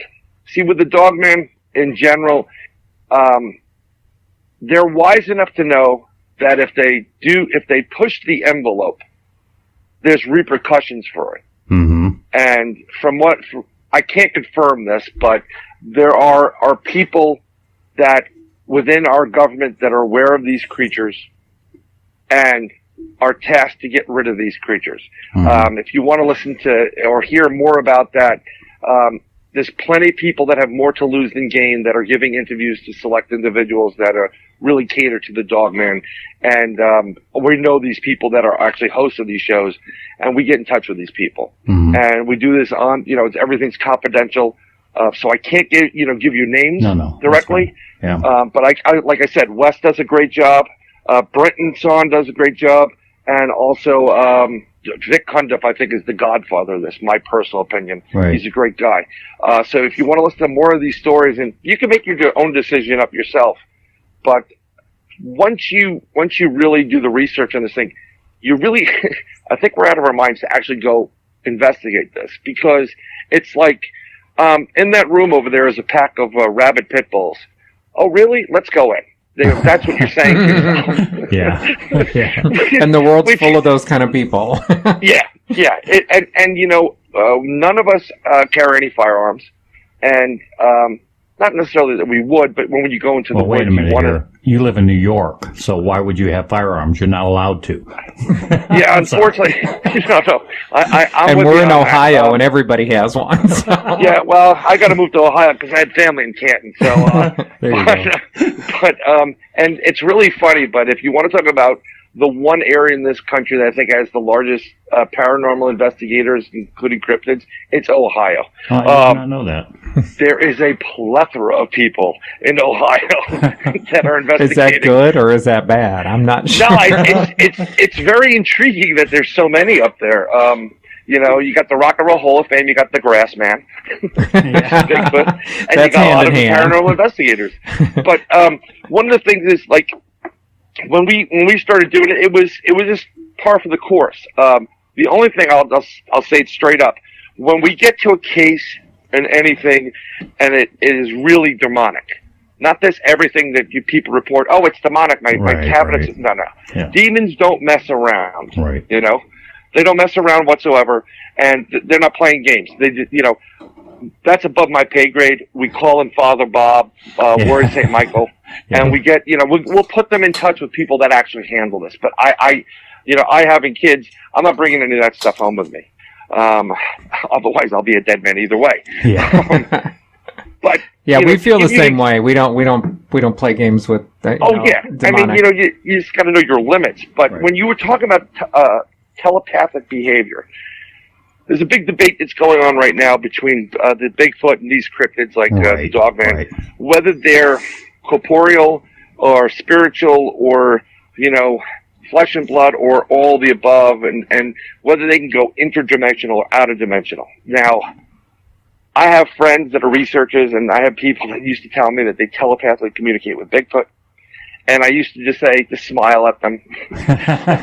see, with the Dogman in general, they're wise enough to know that if they push the envelope, there's repercussions for it. And I can't confirm this, but there are people that within our government that are aware of these creatures and are tasked to get rid of these creatures. If you want to listen to or hear more about that, there's plenty of people that have more to lose than gain that are giving interviews to select individuals that are really cater to the Dogman. And we know these people that are actually hosts of these shows, and we get in touch with these people. And we do this on, you know, everything's confidential. So I can't give you names directly. Yeah. But I like I said, Wes does a great job. Brenton Son does a great job. And also, Vic Cundiff, I think, is the godfather of this, my personal opinion. Right. He's a great guy. So if you want to listen to more of these stories, and you can make your own decision up yourself, but once you really do the research on this thing, you really, I think we're out of our minds to actually go investigate this, because it's like, in that room over there is a pack of rabid pit bulls. Oh, really? Let's go in. That's what you're saying to yourself. Yeah. And the world's full of those kind of people. Yeah. And none of us carry any firearms. And not necessarily that we would, but when you go into the wait woods, a minute you want here. You live in New York, so why would you have firearms? You're not allowed to. Yeah, unfortunately. No. I'm and with we're you in on that. Ohio, and everybody has one. So. Yeah, well, I got to move to Ohio because I had family in Canton. So, there you go. And it's really funny. But if you want to talk about the one area in this country that I think has the largest paranormal investigators, including cryptids, it's Ohio. Oh, I did not know that. There is a plethora of people in Ohio that are investigating. Is that good or is that bad? I'm not sure. No, it's very intriguing that there's so many up there. You got the Rock and Roll Hall of Fame, you got the Grass Man, Bigfoot, and That's you got a lot of hand in hand. paranormal investigators. But one of the things is like when we started doing it, it was just par for the course. The only thing I'll say it straight up: when we get to a case and anything, and it is really demonic. Not this everything that you people report. Oh, it's demonic. My cabinets. Right. No. Yeah. Demons don't mess around. Right. They don't mess around whatsoever, and they're not playing games. They just, that's above my pay grade. We call him Father Bob, Word St. Michael, and we get, we'll put them in touch with people that actually handle this. But I having kids, I'm not bringing any of that stuff home with me. Otherwise, I'll be a dead man either way. Yeah. But we feel the same way. We don't play games with. Demonic. I mean, you just got to know your limits. But when you were talking about telepathic behavior, there's a big debate that's going on right now between the Bigfoot and these cryptids like the Dogman, whether they're corporeal or spiritual or flesh and blood or all the above, and whether they can go interdimensional or out-of-dimensional. Now, I have friends that are researchers, and I have people that used to tell me that they telepathically communicate with Bigfoot. And I used to just smile at them.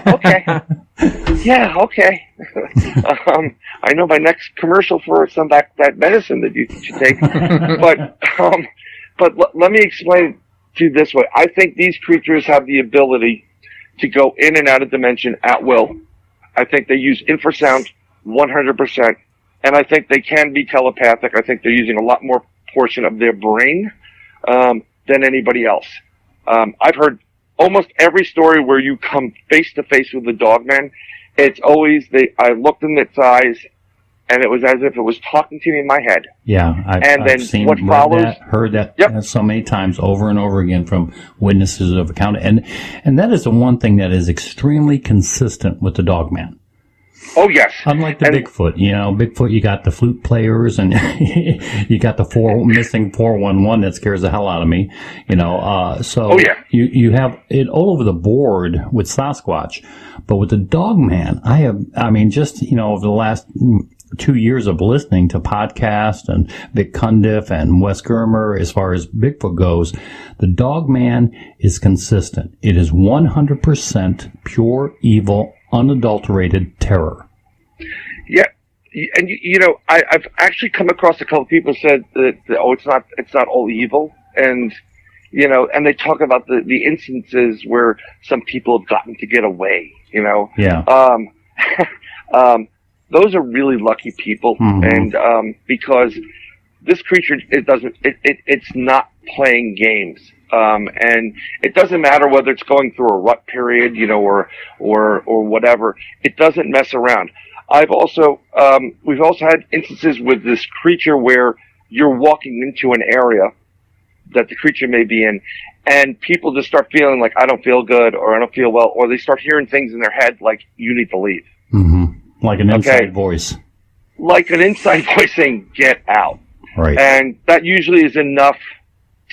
Okay. Yeah, okay. I know my next commercial for that medicine that you should take. But let me explain to you this way. I think these creatures have the ability to go in and out of dimension at will. I think they use infrasound 100%. And I think they can be telepathic. I think they're using a lot more portion of their brain than anybody else. I've heard almost every story where you come face to face with the Dogman. It's always I looked in its eyes, and it was as if it was talking to me in my head. Yeah, I've seen, heard that so many times over and over again from witnesses of account. And that is the one thing that is extremely consistent with the Dogman. Oh, yes. Unlike the Bigfoot, Bigfoot, you got the flute players and you got the missing 411 that scares the hell out of me, so you have it all over the board with Sasquatch, but with the Dogman, over the last 2 years of listening to podcasts and Vic Cundiff and Wes Germer, as far as Bigfoot goes, the Dogman is consistent. It is 100% pure evil, unadulterated terror. Yeah, and I've actually come across a couple of people who said that it's not all evil, and and they talk about the instances where some people have gotten to get away. Yeah. Those are really lucky people, and because this creature it's not playing games. And it doesn't matter whether it's going through a rut period, or whatever. It doesn't mess around. We've also had instances with this creature where you're walking into an area that the creature may be in, and people just start feeling like, I don't feel good, or I don't feel well, or they start hearing things in their head like, you need to leave. Mm-hmm. Like an inside voice. Like an inside voice saying, get out. Right. And that usually is enough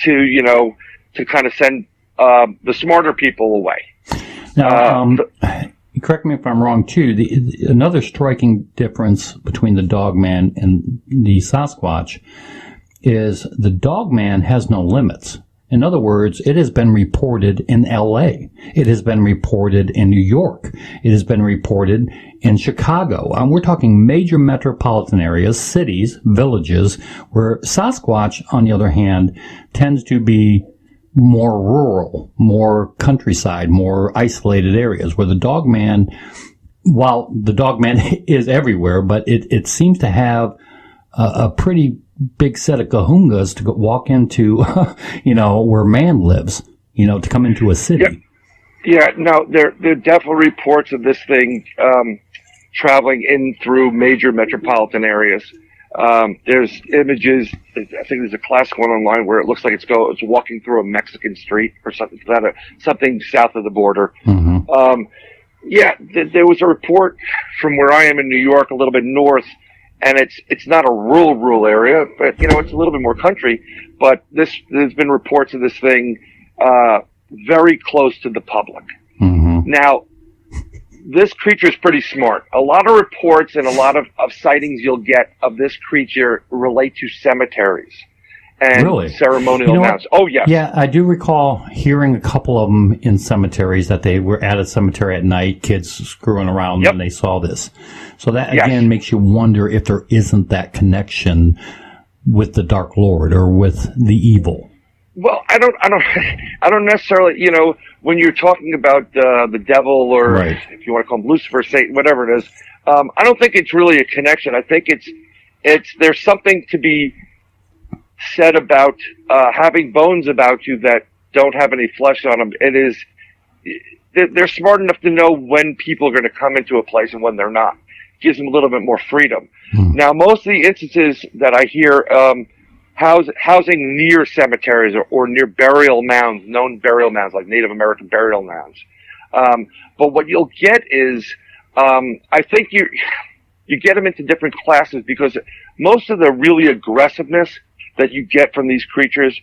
to, to kind of send the smarter people away. Now, correct me if I'm wrong, too. Another striking difference between the Dogman and the Sasquatch is the Dogman has no limits. In other words, it has been reported in L.A. It has been reported in New York. It has been reported in Chicago. We're talking major metropolitan areas, cities, villages, where Sasquatch, on the other hand, tends to be more rural, more countryside, more isolated areas where the Dogman, while the Dogman is everywhere, but it seems to have a pretty big set of kahungas to walk into, where man lives, to come into a city. Yeah, no, there are definitely reports of this thing traveling in through major metropolitan areas. There's images. I think there's a classic one online where it looks like it's walking through a Mexican street or something south of the border. Mm-hmm. There was a report from where I am in New York, a little bit north, and it's not a rural area, but it's a little bit more country. But there's been reports of this thing very close to the public. Mm-hmm. Now, this creature is pretty smart. A lot of reports and a lot of sightings you'll get of this creature relate to cemeteries and ceremonial mounds. Oh, yes. Yeah, I do recall hearing a couple of them in cemeteries that they were at a cemetery at night, kids screwing around, and they saw this. So that, again, makes you wonder if there isn't that connection with the Dark Lord or with the evil. Well, I don't necessarily, when you're talking about the devil or if you want to call him Lucifer, Satan, whatever it is, I don't think it's really a connection. I think there's something to be said about having bones about you that don't have any flesh on them. They're smart enough to know when people are going to come into a place and when they're not. It gives them a little bit more freedom. Now, most of the instances that I hear, housing near cemeteries or near burial mounds, known burial mounds like Native American burial mounds. But what you'll get is, I think you get them into different classes because most of the really aggressiveness that you get from these creatures,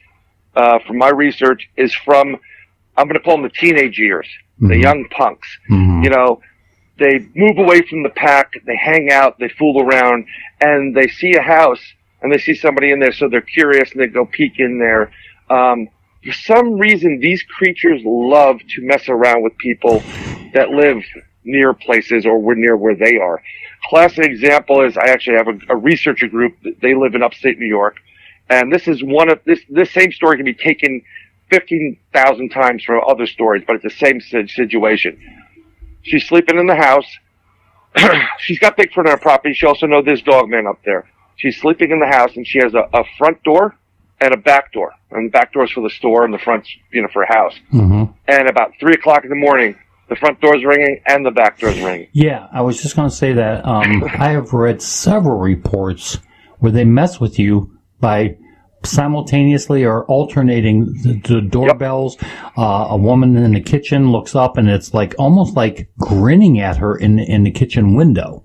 from my research, is from, I'm going to call them the teenage years, the young punks. They move away from the pack, they hang out, they fool around, and they see a house and they see somebody in there, so they're curious and they go peek in there. For some reason, these creatures love to mess around with people that live near places or near where they are. Classic example is I actually have a researcher group. They live in upstate New York, and this is one of this same story can be taken 15,000 times from other stories, but it's the same situation. She's sleeping in the house. She's got Bigfoot on her property. She also knows there's Dogman up there. She's sleeping in the house, and she has a front door and a back door. And the back door is for the store, and the front's, for a house. Mm-hmm. And about 3 o'clock in the morning, the front door's ringing and the back door's ringing. Yeah, I was just going to say that. I have read several reports where they mess with you by simultaneously or alternating the doorbells. A woman in the kitchen looks up, and it's almost like grinning at her in the kitchen window.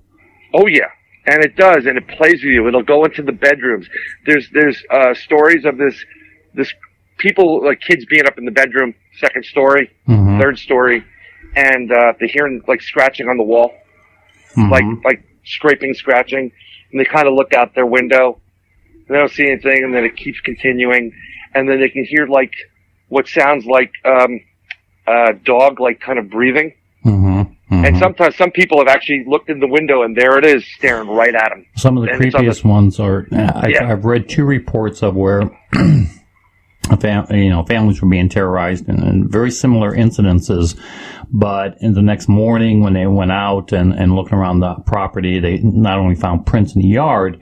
Oh, yeah. And it does, and it plays with you. It'll go into the bedrooms. There's stories of this people, like kids being up in the bedroom, second story, third story, and they hear scratching on the wall, like scraping, scratching, and they kind of look out their window. They don't see anything, and then it keeps continuing, and then they can hear what sounds like a dog kind of breathing. And sometimes some people have actually looked in the window, and there it is, staring right at them. Some of the creepiest ones are. I've read 2 reports of where families were being terrorized, and very similar incidences. But in the next morning, when they went out and looking around the property, they not only found prints in the yard,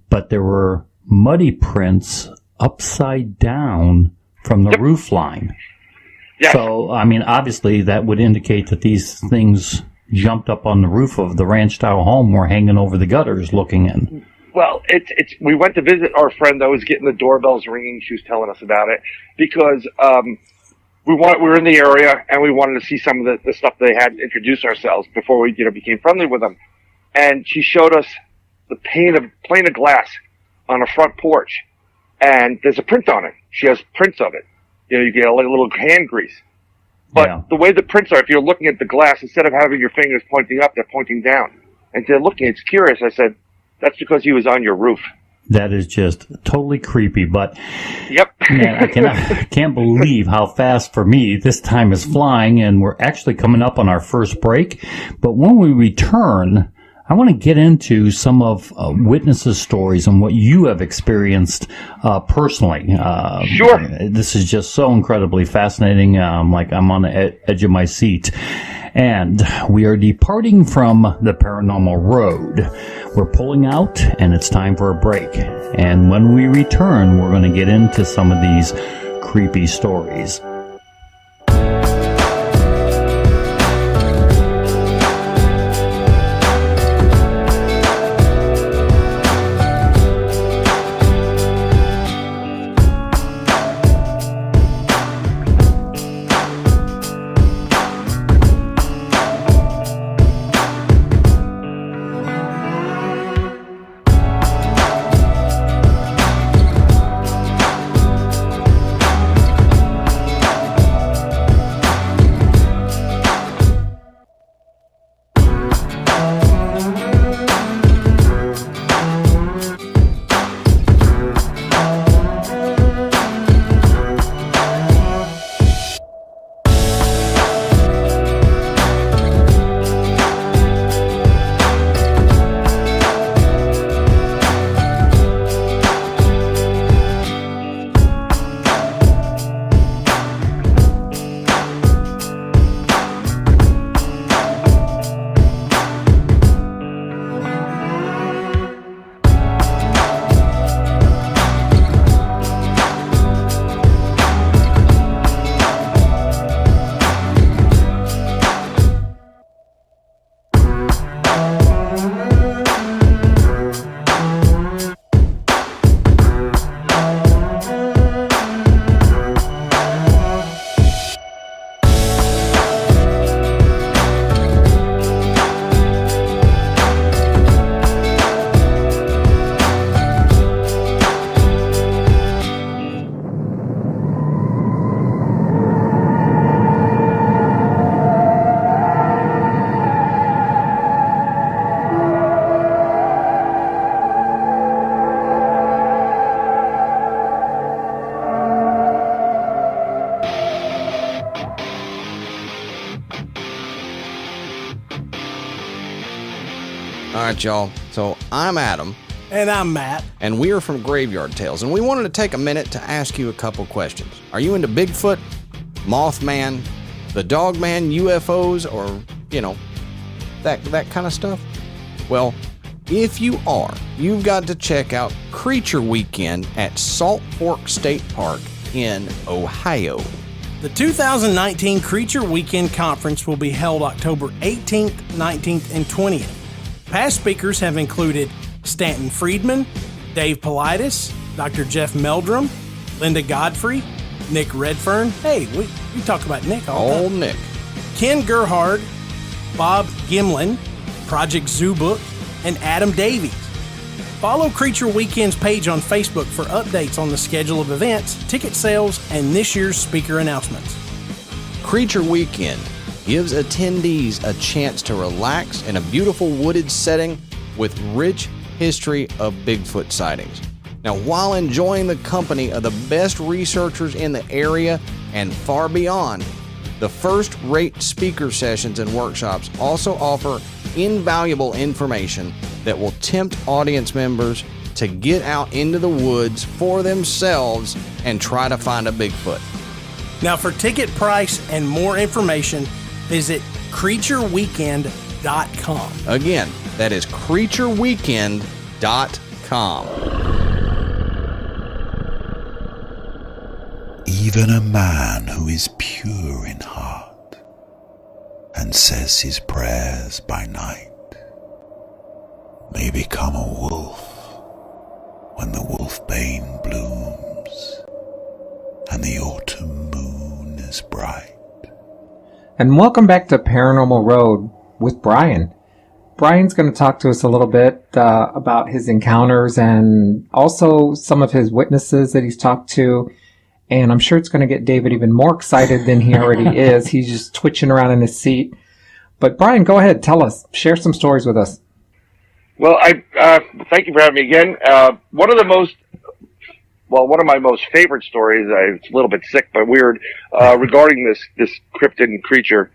but there were muddy prints upside down from the roof line. Yes. So, obviously that would indicate that these things jumped up on the roof of the ranch-style home, were hanging over the gutters looking in. Well, we went to visit our friend that was getting the doorbells ringing. She was telling us about it because we were in the area and we wanted to see some of the stuff they had, introduce ourselves before we became friendly with them. And she showed us the pane of glass on a front porch, and there's a print on it. She has prints of it. You get a little hand grease. But the way the prints are, if you're looking at the glass, instead of having your fingers pointing up, they're pointing down. And they're looking, it's curious. I said, that's because he was on your roof. That is just totally creepy, but man, I can't believe how fast for me this time is flying, and we're actually coming up on our first break. But when we return, I I want to get into some of witnesses' stories and what you have experienced personally. Sure. This is just so incredibly fascinating. Like I'm on the edge of my seat. And we are departing from the paranormal road. We're pulling out, and it's time for a break. And when we return, we're going to get into some of these creepy stories. All right, y'all. So I'm Adam. And I'm Matt. And we are from Graveyard Tales. And we wanted to take a minute to ask you a couple questions. Are you into Bigfoot, Mothman, the Dogman, UFOs, or, you know, that kind of stuff? Well, if you are, you've got to check out Creature Weekend at Salt Fork State Park in Ohio. The 2019 Creature Weekend Conference will be held October 18th, 19th, and 20th. Past speakers have included Stanton Friedman, Dave Politis, Dr. Jeff Meldrum, Linda Godfrey, Nick Redfern. Hey, we talk about Nick all the time. Old Nick. Ken Gerhard, Bob Gimlin, Project Zoo Book, and Adam Davies. Follow Creature Weekend's page on Facebook for updates on the schedule of events, ticket sales, and this year's speaker announcements. Creature Weekend gives attendees a chance to relax in a beautiful wooded setting with rich history of Bigfoot sightings. Now, while enjoying the company of the best researchers in the area and far beyond, the first-rate speaker sessions and workshops also offer invaluable information that will tempt audience members to get out into the woods for themselves and try to find a Bigfoot. Now, for ticket price and more information, visit CreatureWeekend.com. Again, that is CreatureWeekend.com. Even a man who is pure in heart and says his prayers by night may become a wolf when the wolfbane blooms and the autumn moon is bright. And welcome back to Paranormal Road with Brian. Brian's going to talk to us a little bit about his encounters and also some of his witnesses that he's talked to. And I'm sure it's going to get David even more excited than he already is. He's just twitching around in his seat. But Brian, go ahead. Tell us. Share some stories with us. Well, thank you for having me again. One of my most favorite stories, it's a little bit sick but weird, regarding this cryptid creature,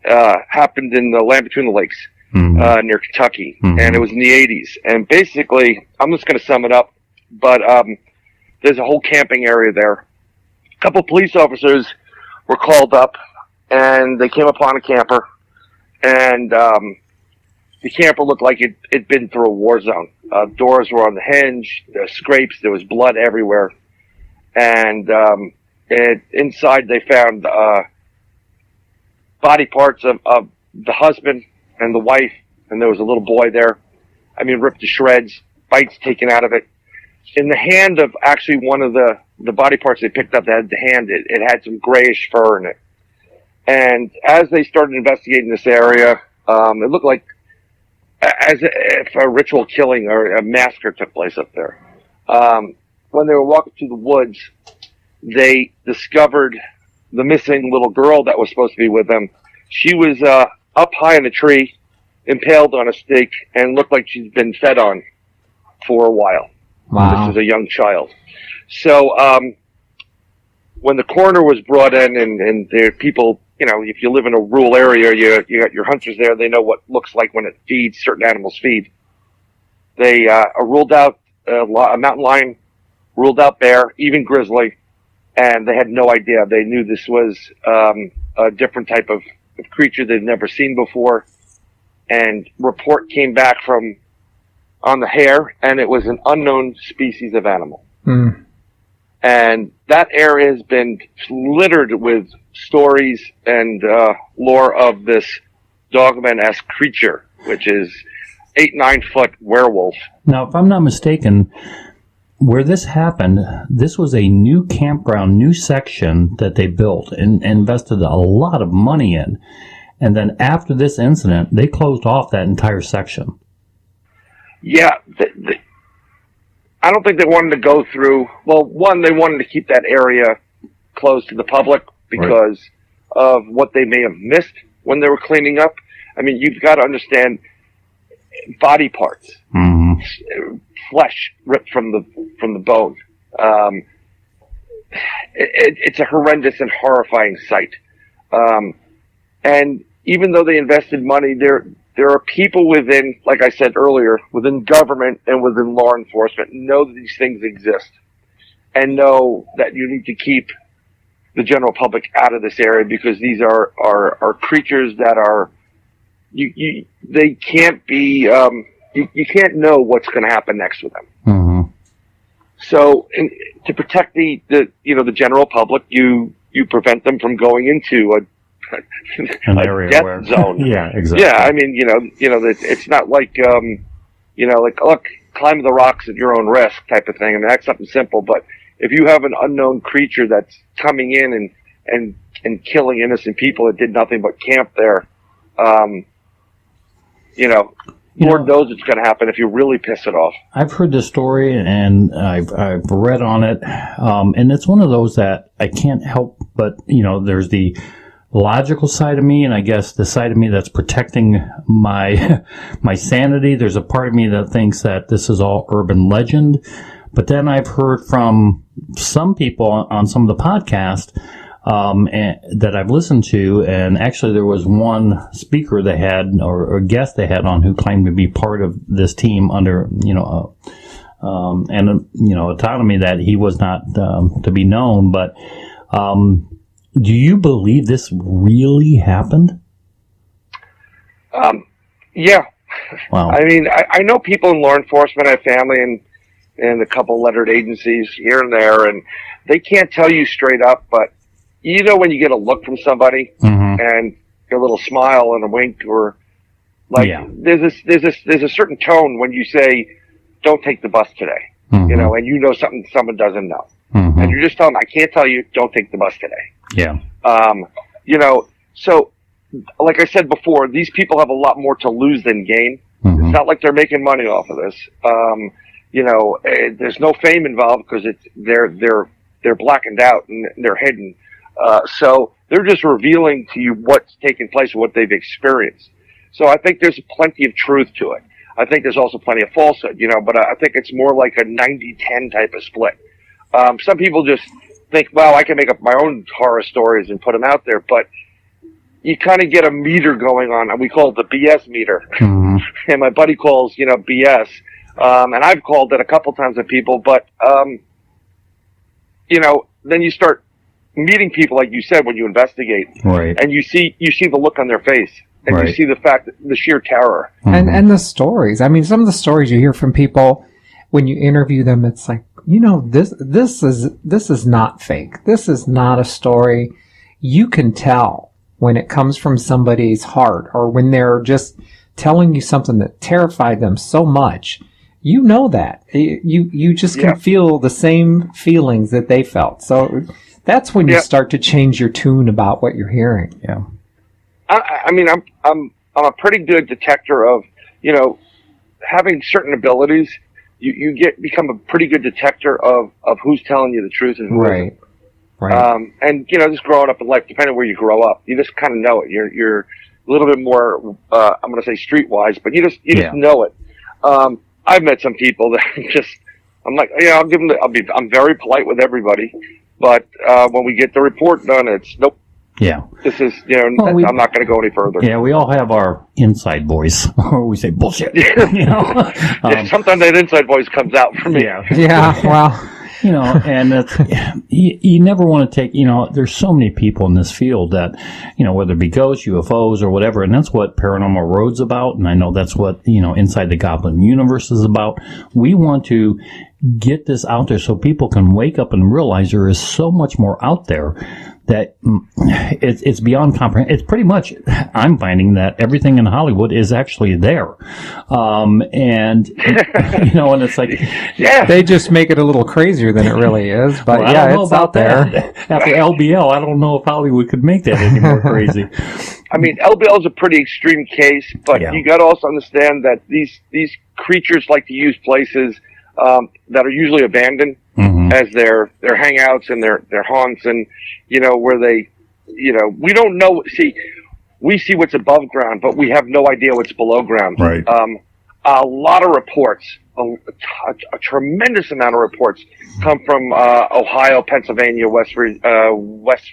happened in the Land Between the Lakes. near Kentucky, and it was in the 80s. And basically, I'm just going to sum it up, but there's a whole camping area there. A couple police officers were called up, and they came upon a camper, and the camper looked like it'd been through a war zone. Doors were on the hinge, there were scrapes, there was blood everywhere, and inside they found body parts of the husband and the wife, and there was a little boy there. I mean, ripped to shreds, bites taken out of it. In the hand of actually one of the body parts they picked up that had the hand, it had some grayish fur in it. And as they started investigating this area, it looked like as if a ritual killing or a massacre took place up there. When they were walking through the woods, they discovered the missing little girl that was supposed to be with them. She was up high in a tree, impaled on a stake, and looked like she'd been fed on for a while. Wow. This is a young child. So when the coroner was brought in, and there people, you know, if you live in a rural area, you got your hunters there, they know what it looks like when it feeds, certain animals feed. They ruled out a mountain lion, ruled out bear, even grizzly, and they had no idea. They knew this was a different type of creature they'd never seen before. And report came back from on the hair, and it was an unknown species of animal. And that area has been littered with stories and lore of this dogman-esque creature, which is 8-9 foot werewolf. Now, if I'm not mistaken, where this happened, this was a new campground, new section that they built and invested a lot of money in. And then after this incident, they closed off that entire section. Yeah, I don't think they wanted to go through. Well, one, they wanted to keep that area closed to the public because of what they may have missed when they were cleaning up. I mean, you've got to understand body parts, flesh ripped from the bone. It's a horrendous and horrifying sight. And even though they invested money, there are people within, like I said earlier, within government and within law enforcement know that these things exist and know that you need to keep the general public out of this area because these are creatures that are, they can't be, you can't know what's going to happen next with them. So to protect the general public, you prevent them from going into an area death where, zone. Yeah, exactly. Yeah, I mean, it's not like, like, look, climb the rocks at your own risk type of thing. I mean, that's something simple. But if you have an unknown creature that's coming in and killing innocent people that did nothing but camp there, Lord knows it's going to happen if you really piss it off. I've heard this story and I've read on it, and it's one of those that I can't help but, there's the logical side of me, and I guess the side of me that's protecting my my sanity. There's a part of me that thinks that this is all urban legend, but then I've heard from some people on some of the podcasts that I've listened to, and actually there was one speaker they had or guest they had on who claimed to be part of this team under autonomy that he was not to be known, but. Do you believe this really happened? Yeah. Wow. I mean, I know people in law enforcement. I have family in a couple lettered agencies here and there, and they can't tell you straight up, but when you get a look from somebody and a little smile and a wink, or like there's a certain tone when you say, "Don't take the bus today," and someone doesn't know, and you're just telling them, "I can't tell you, don't take the bus today." Yeah. So like I said before, these people have a lot more to lose than gain. It's not like they're making money off of this. There's no fame involved because they're blackened out and they're hidden. So they're just revealing to you what's taking place and what they've experienced. So I think there's plenty of truth to it. I think there's also plenty of falsehood, but I think it's more like a 90-10 type of split. Some people just think, well, I can make up my own horror stories and put them out there, but you kind of get a meter going on, and we call it the BS meter. Mhm. And my buddy calls, BS. And I've called it a couple times with people, but, then you start meeting people, like you said, when you investigate. Right. And you see the look on their face, and you Right. see the sheer terror. And the stories. I mean, some of the stories you hear from people when you interview them, it's like, this is not fake. This is not a story. You can tell when it comes from somebody's heart, or when they're just telling you something that terrified them so much. You know that. You just can feel the same feelings that they felt. So that's when you start to change your tune about what you're hearing. Yeah. I mean, I'm a pretty good detector of, having certain abilities. You become a pretty good detector of who's telling you the truth and who isn't. Right. And just growing up in life, depending where you grow up, you just kind of know it. You're a little bit more, I'm going to say streetwise, but you just know it. I've met some people that I'm like, I'll give them. I'm very polite with everybody, but when we get the report done, it's nope. Yeah. This is, I'm not going to go any further. Yeah, we all have our inside voice, or we say bullshit. Sometimes that inside voice comes out for me. Yeah, well. And it's, you never want to take, there's so many people in this field that, whether it be ghosts, UFOs, or whatever, and that's what Paranormal Road's about, and I know that's what, Inside the Goblin Universe is about. We want to get this out there so people can wake up and realize there is so much more out there that it's beyond comprehension. It's pretty much, I'm finding that everything in Hollywood is actually there. And it's like, they just make it a little crazier than it really is. But well, it's out there. After LBL, I don't know if Hollywood could make that any more crazy. I mean, LBL is a pretty extreme case, but you got to also understand that these creatures like to use places that are usually abandoned as their hangouts and their haunts, and where they, we don't know. See, we see what's above ground, but we have no idea what's below ground. Right. A lot of reports, a tremendous amount of reports come from Ohio, Pennsylvania, West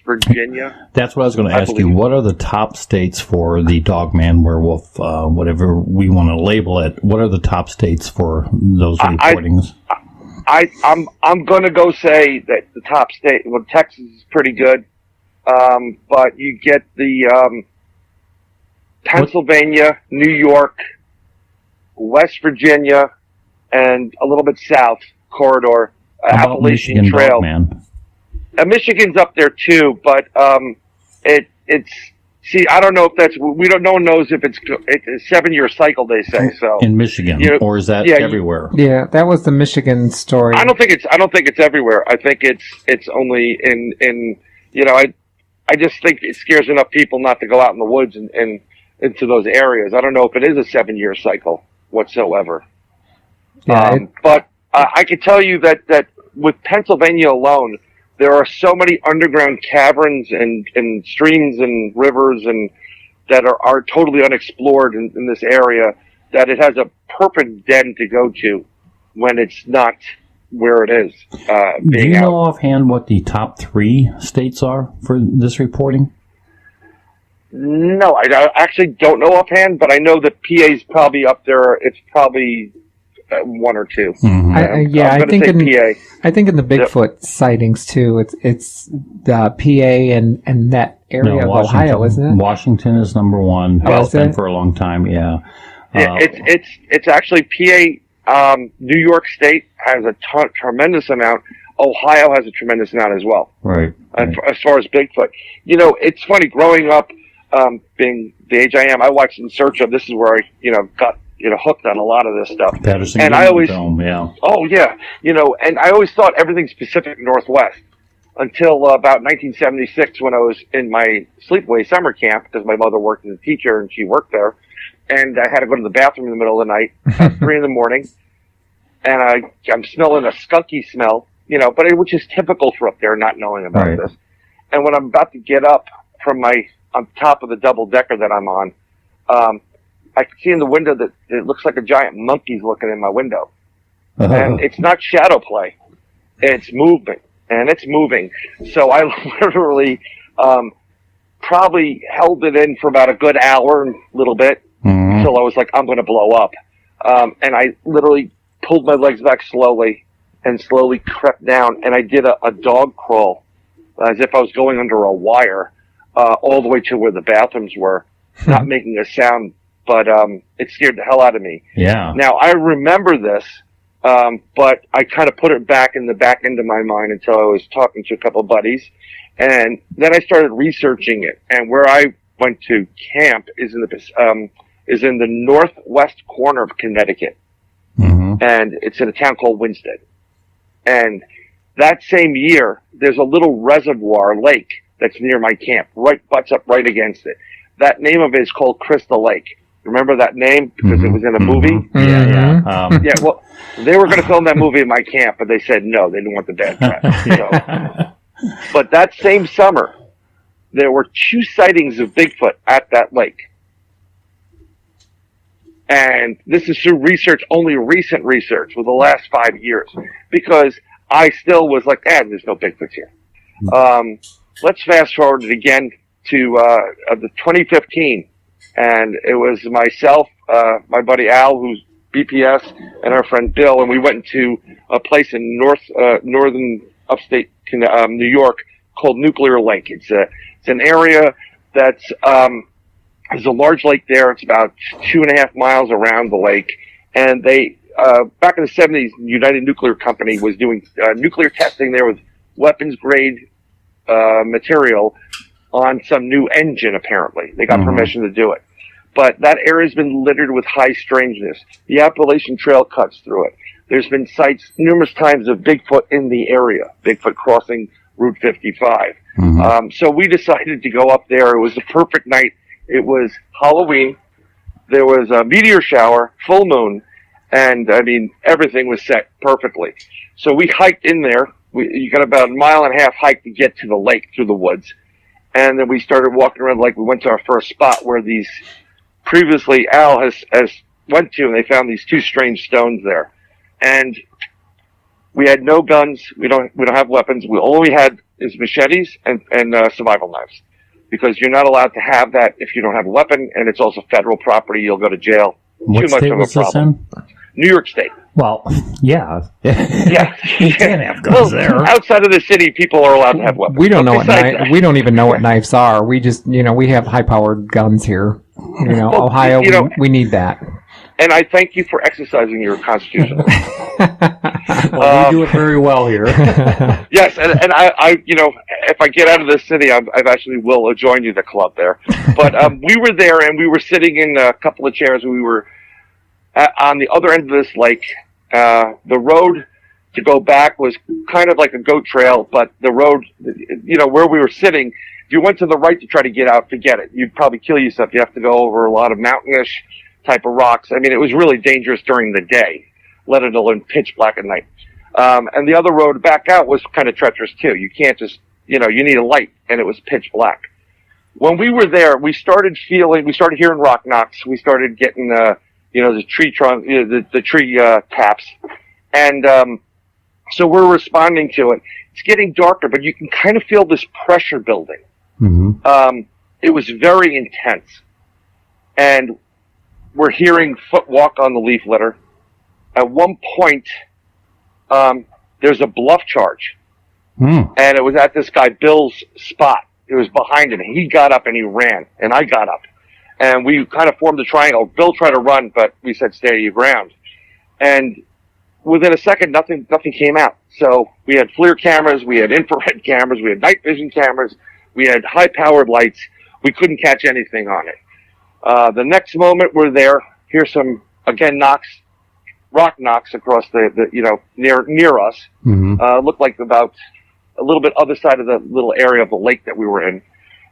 Virginia. That's what I was going to ask you. What are the top states for the Dogman, Werewolf, whatever we want to label it? What are the top states for those reportings? I'm going to go say that the top state, well, Texas is pretty good, but you get the Pennsylvania, New York, West Virginia, and a little bit south corridor, Appalachian Trail. Michigan's up there too, but it's. See, I don't know if that's. No one knows if it's a 7-year cycle. They say so in Michigan, or is that everywhere? Yeah, that was the Michigan story. I don't think it's everywhere. I think it's only in. I just think it scares enough people not to go out in the woods and into those areas. I don't know if it is a 7-year cycle whatsoever. Yeah, but I can tell you that with Pennsylvania alone, there are so many underground caverns and streams and rivers and that are totally unexplored in this area, that it has a perfect den to go to when it's not where it is. Do you know offhand what the top 3 states are for this reporting? No, I actually don't know offhand, but I know that PA is probably up there. It's probably 1 or 2. I think in the Bigfoot sightings too. It's the PA and that area of Ohio, isn't it? Washington is number 1. Has been for a long time. Yeah. It's actually PA. New York State has a tremendous amount. Ohio has a tremendous amount as well. Right. As far as Bigfoot, it's funny growing up, being the age I am. I watched In Search of. This is where I got hooked on a lot of this stuff. Patterson and I always, film, yeah. Oh yeah, and I always thought everything's Pacific Northwest until about 1976 when I was in my sleepaway summer camp because my mother worked as a teacher and she worked there, and I had to go to the bathroom in the middle of the night at 3 in.the, and I'm smelling a skunky smell, but which is typical for up there, not knowing about this. And when I'm about to get up from on top of the double decker that I'm on, I can see in the window that it looks like a giant monkey's looking in my window. And it's not shadow play. It's movement. And it's moving. So I literally probably held it in for about a good hour and a little bit until I was like, I'm going to blow up. And I literally pulled my legs back slowly and slowly crept down, and I did a dog crawl as if I was going under a wire all the way to where the bathrooms were, not making a sound, but it scared the hell out of me. Yeah. Now, I remember this, but I kind of put it back in the back end of my mind until I was talking to a couple of buddies. And then I started researching it. And where I went to camp is in the northwest corner of Connecticut. And it's in a town called Winsted. And that same year, there's a little reservoir lake that's near my camp, butts up right against it. That name of it is called Crystal Lake. Remember that name because it was in a movie? Yeah. Yeah, well, they were going to film that movie at my camp, but they said no, they didn't want the bad press. So. But that same summer, there were 2 sightings of Bigfoot at that lake. And this is through research, only recent research with the last 5 years, because I still was like, there's no Bigfoot here. Let's fast forward it again to the 2015. And it was myself, my buddy Al, who's BPS, and our friend Bill, and we went to a place in northern upstate New York called Nuclear Lake. It's an area that's there's a large lake there. It's about 2.5 miles around the lake, and they back in the 70s, United Nuclear Company was doing nuclear testing there with weapons grade material on some new engine. Apparently, they got permission to do it. But that area's been littered with high strangeness. The Appalachian Trail cuts through it. There's been sights numerous times of Bigfoot in the area, Bigfoot crossing Route 55. So we decided to go up there. It was the perfect night. It was Halloween. There was a meteor shower, full moon, and I mean, everything was set perfectly. So we hiked in there. You got about 1.5 mile hike to get to the lake through the woods. And then we started walking around the lake. We went to our first spot where these previously Al has went to, and they found these 2 strange stones there. And we had no guns. We don't have weapons. We only had is machetes and survival knives, because you're not allowed to have that if you don't have a weapon, and it's also federal property. You'll go to jail. What Too much state of a was this problem. in? New York State. Well, yeah. Yeah, You can't have guns there. Outside of the city, people are allowed to have weapons. We don't know what Besides that- we don't even know what knives are. We just, we have high-powered guns here. Well, Ohio, we need that. And I thank you for exercising your constitution. Well, we do it very well here. Yes, and I, if I get out of this city, I actually will join you, the club there. But we were there, and we were sitting in a couple of chairs. We were on the other end of this lake. The road to go back was kind of like a goat trail, but the road, where we were sitting, if you went to the right to try to get out, forget it. You'd probably kill yourself. You have to go over a lot of mountainish type of rocks. I mean, it was really dangerous during the day, let alone pitch black at night. And the other road back out was kind of treacherous too. You can't just, you need a light, and it was pitch black. When we were there, we started hearing rock knocks. We started getting, the tree trunk, the tree taps. And so we're responding to it. It's getting darker, but you can kind of feel this pressure building. It was very intense. And we're hearing foot walk on the leaf litter. At one point, there's a bluff charge. And it was at this guy Bill's spot. It was behind him. He got up and he ran, and I got up. And we kind of formed a triangle. Bill tried to run, but we said, stay to your ground. And within a second, nothing came out. So we had FLIR cameras, we had infrared cameras, we had night vision cameras, we had high-powered lights. We couldn't catch anything on it. The next moment we're there, here's some, again, rock knocks across near us. Looked like about a little bit other side of the little area of the lake that we were in.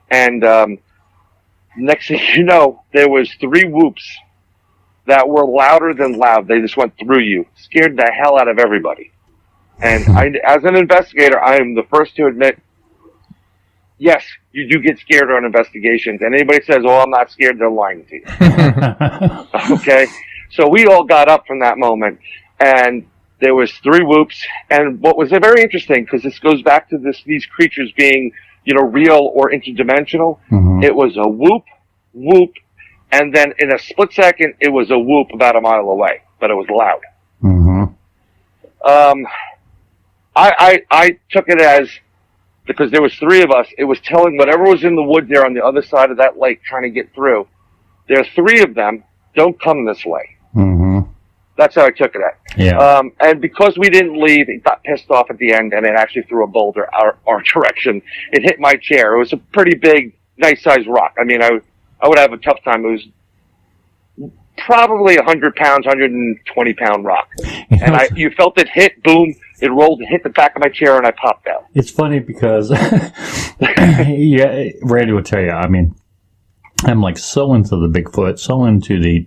And next thing you know, there was 3 whoops that were louder than loud. They just went through you, scared the hell out of everybody. And as an investigator, I am the first to admit, yes, you do get scared on investigations. And anybody says, "Oh, I'm not scared," they're lying to you. Okay? So we all got up from that moment, and there was 3 whoops. And what was very interesting, because this goes back to these creatures being real or interdimensional. It was a whoop, whoop, and then in a split second, it was a whoop about a mile away, but it was loud. I took it as, because there was 3 of us, it was telling whatever was in the wood there on the other side of that lake trying to get through. There are 3 of them. Don't come this way. That's how I took it at. Yeah. And because we didn't leave, it got pissed off at the end, and it actually threw a boulder our direction. It hit my chair. It was a pretty big, nice-sized rock. I mean, I would have a tough time. It was probably 100 pounds, 120-pound rock. And you felt it hit, boom, it rolled, it hit the back of my chair, and I popped out. It's funny because, yeah, Randy will tell you, I mean, I'm like so into the Bigfoot, so into the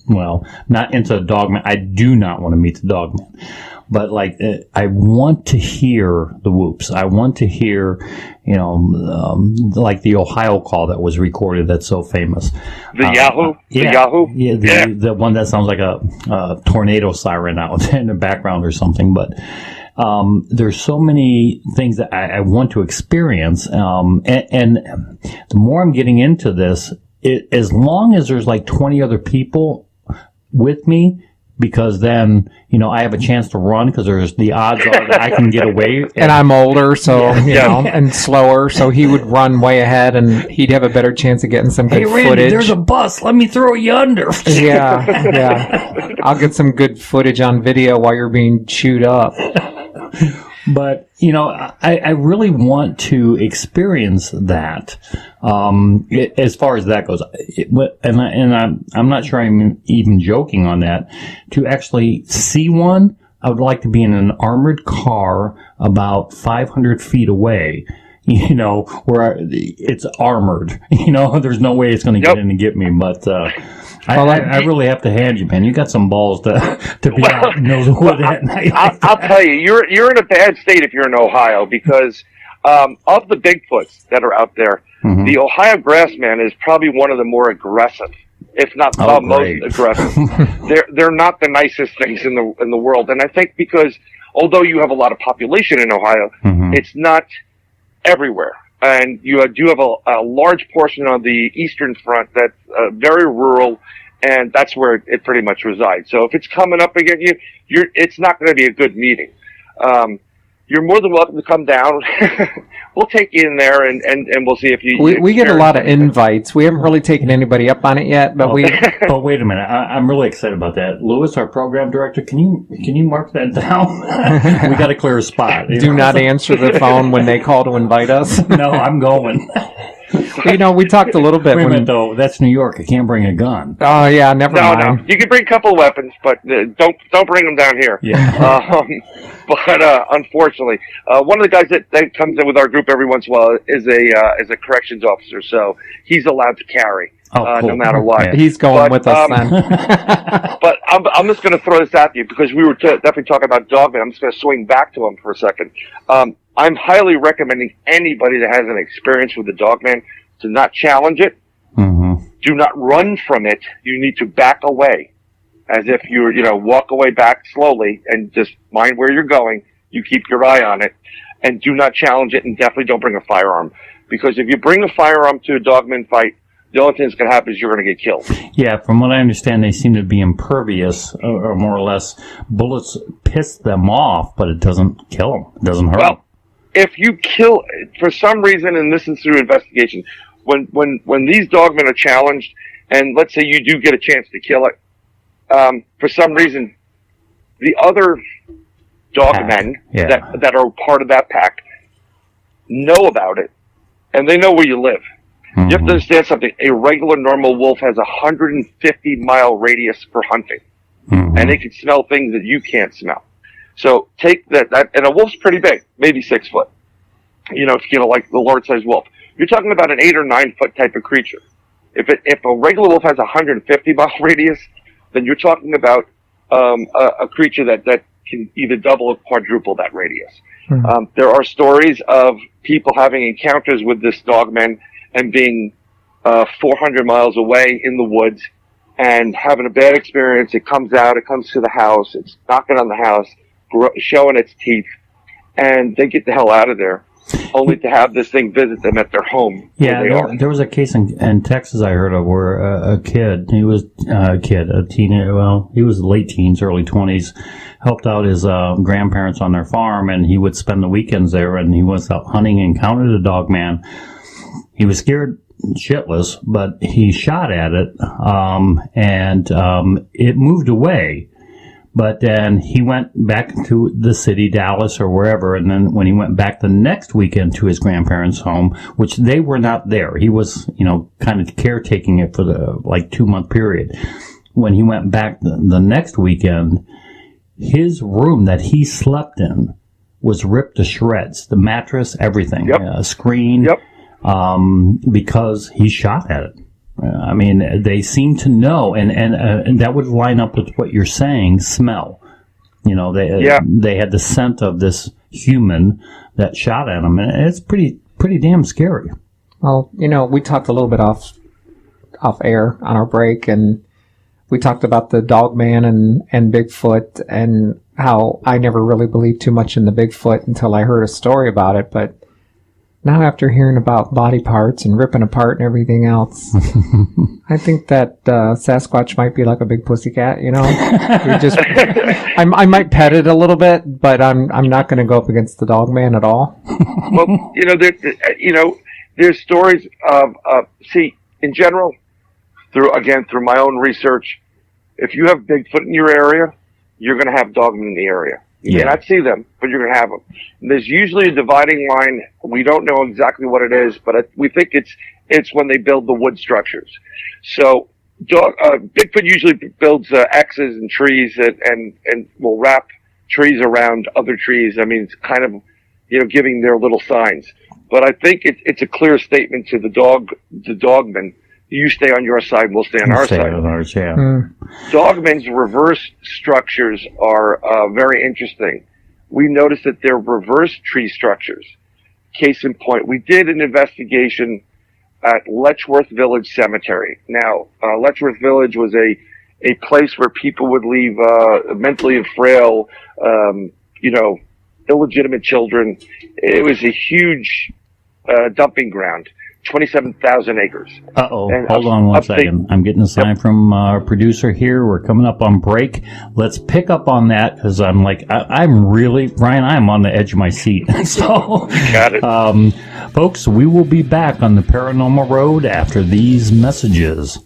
well, not into the Dogman. I do not want to meet the Dogman. But like, I want to hear the whoops. I want to hear, like the Ohio call that was recorded that's so famous. The Yahoo? Yeah, the Yahoo? Yeah, the one that sounds like a tornado siren out in the background or something. But there's so many things that I want to experience. And the more I'm getting into this, as long as there's like 20 other people with me, because then, I have a chance to run because there's the odds are that I can get away. And I'm older, so, and slower, so he would run way ahead and he'd have a better chance of getting some good Randy, footage. There's a bus. Let me throw you under. Yeah. I'll get some good footage on video while you're being chewed up. But, I really want to experience that, as far as that goes. I'm not sure I'm even joking on that. To actually see one, I would like to be in an armored car about 500 feet away, where it's armored. There's no way it's going to get in and get me, but, I really have to hand you, man. You got some balls to be out in the wood at night. I'll tell you, you're in a bad state if you're in Ohio because of the Bigfoots that are out there, the Ohio grassman is probably one of the more aggressive, if not the most aggressive. They're not the nicest things in the world, and I think because although you have a lot of population in Ohio, it's not everywhere. And you do have a large portion on the eastern front that's very rural, and that's where it pretty much resides. So if it's coming up against you, it's not going to be a good meeting. You're more than welcome to come down. We'll take you in there, and we'll see if you... We get a lot of invites. We haven't really taken anybody up on it yet, but we... Oh, wait a minute. I'm really excited about that. Lewis, our program director, can you mark that down? We got to clear a spot. Do not answer the phone when they call to invite us. No, I'm going. We talked a little bit. Wait a minute, though. That's New York. I can't bring a gun. Oh, yeah, never mind. No. You can bring a couple of weapons, but don't bring them down here. Yeah. But unfortunately, one of the guys that comes in with our group every once in a while is a corrections officer, so he's allowed to carry. Cool. No matter what. Yeah. He's going with us then. But I'm just going to throw this at you because we were definitely talking about Dogman. I'm just going to swing back to him for a second. I'm highly recommending anybody that has an experience with the Dogman to not challenge it. Do not run from it. You need to back away as if you're, walk away back slowly and just mind where you're going. You keep your eye on it and do not challenge it, and definitely don't bring a firearm, because if you bring a firearm to a Dogman fight, the only thing that's going to happen is you're going to get killed. Yeah, from what I understand, they seem to be impervious, or more or less. Bullets piss them off, but it doesn't kill them. It doesn't hurt them. If you kill, for some reason, and this is through investigation, when these Dogmen are challenged, and let's say you do get a chance to kill it, for some reason, the other Dogmen that are part of that pack know about it, and they know where you live. You have to understand something. A regular normal wolf has a 150-mile radius for hunting, and it can smell things that you can't smell. So take that, and a wolf's pretty big, maybe 6 foot. If you like the large-sized wolf, you're talking about an 8 or 9 foot type of creature. If a regular wolf has a 150-mile radius, then you're talking about a creature that can either double or quadruple that radius. There are stories of people having encounters with this Dogman and being 400 miles away in the woods and having a bad experience. It comes to the house, it's knocking on the house, showing its teeth, and they get the hell out of there. only to have this thing visit them at their home. Yeah, there was a case in Texas I heard of where a kid, he was a teenager, well, he was late teens, early 20s, helped out his grandparents on their farm, and he would spend the weekends there, and he was out hunting and encountered a dog man. He was scared shitless, but he shot at it, and it moved away. But then he went back to the city, Dallas or wherever, and then when he went back the next weekend to his grandparents' home, which they were not there, he was, kind of caretaking it for the 2-month period. When he went back the next weekend, his room that he slept in was ripped to shreds. The mattress, everything, screen, because he shot at it. I mean, they seem to know, and that would line up with what you're saying, smell. They had the scent of this human that shot at them, and it's pretty damn scary. Well, we talked a little bit off air on our break, and we talked about the dog man and Bigfoot, and how I never really believed too much in the Bigfoot until I heard a story about it, but now after hearing about body parts and ripping apart and everything else, I think that Sasquatch might be like a big pussycat, I might pet it a little bit, but I'm not going to go up against the dog man at all. Well, there's stories of, in general, through my own research, if you have Bigfoot in your area, you're going to have dogmen in the area. You may not see them, but you're going to have them. And there's usually a dividing line. We don't know exactly what it is, but we think it's when they build the wood structures. So Bigfoot usually builds X's and trees and will wrap trees around other trees. I mean, it's kind of, giving their little signs. But I think it's a clear statement to the dogman. You stay on your side, we'll stay on our side. Ours, yeah. Dogmen's reverse structures are very interesting. We noticed that they're reverse tree structures. Case in point, we did an investigation at Letchworth Village Cemetery. Now, Letchworth Village was a place where people would leave mentally frail, illegitimate children. It was a huge dumping ground. 27,000 acres. Uh-oh. Hold on one second. I'm getting a sign from our producer here. We're coming up on break. Let's pick up on that, because I'm really, Brian, I'm on the edge of my seat. So, got it. Folks, we will be back on the Paranormal Road after these messages.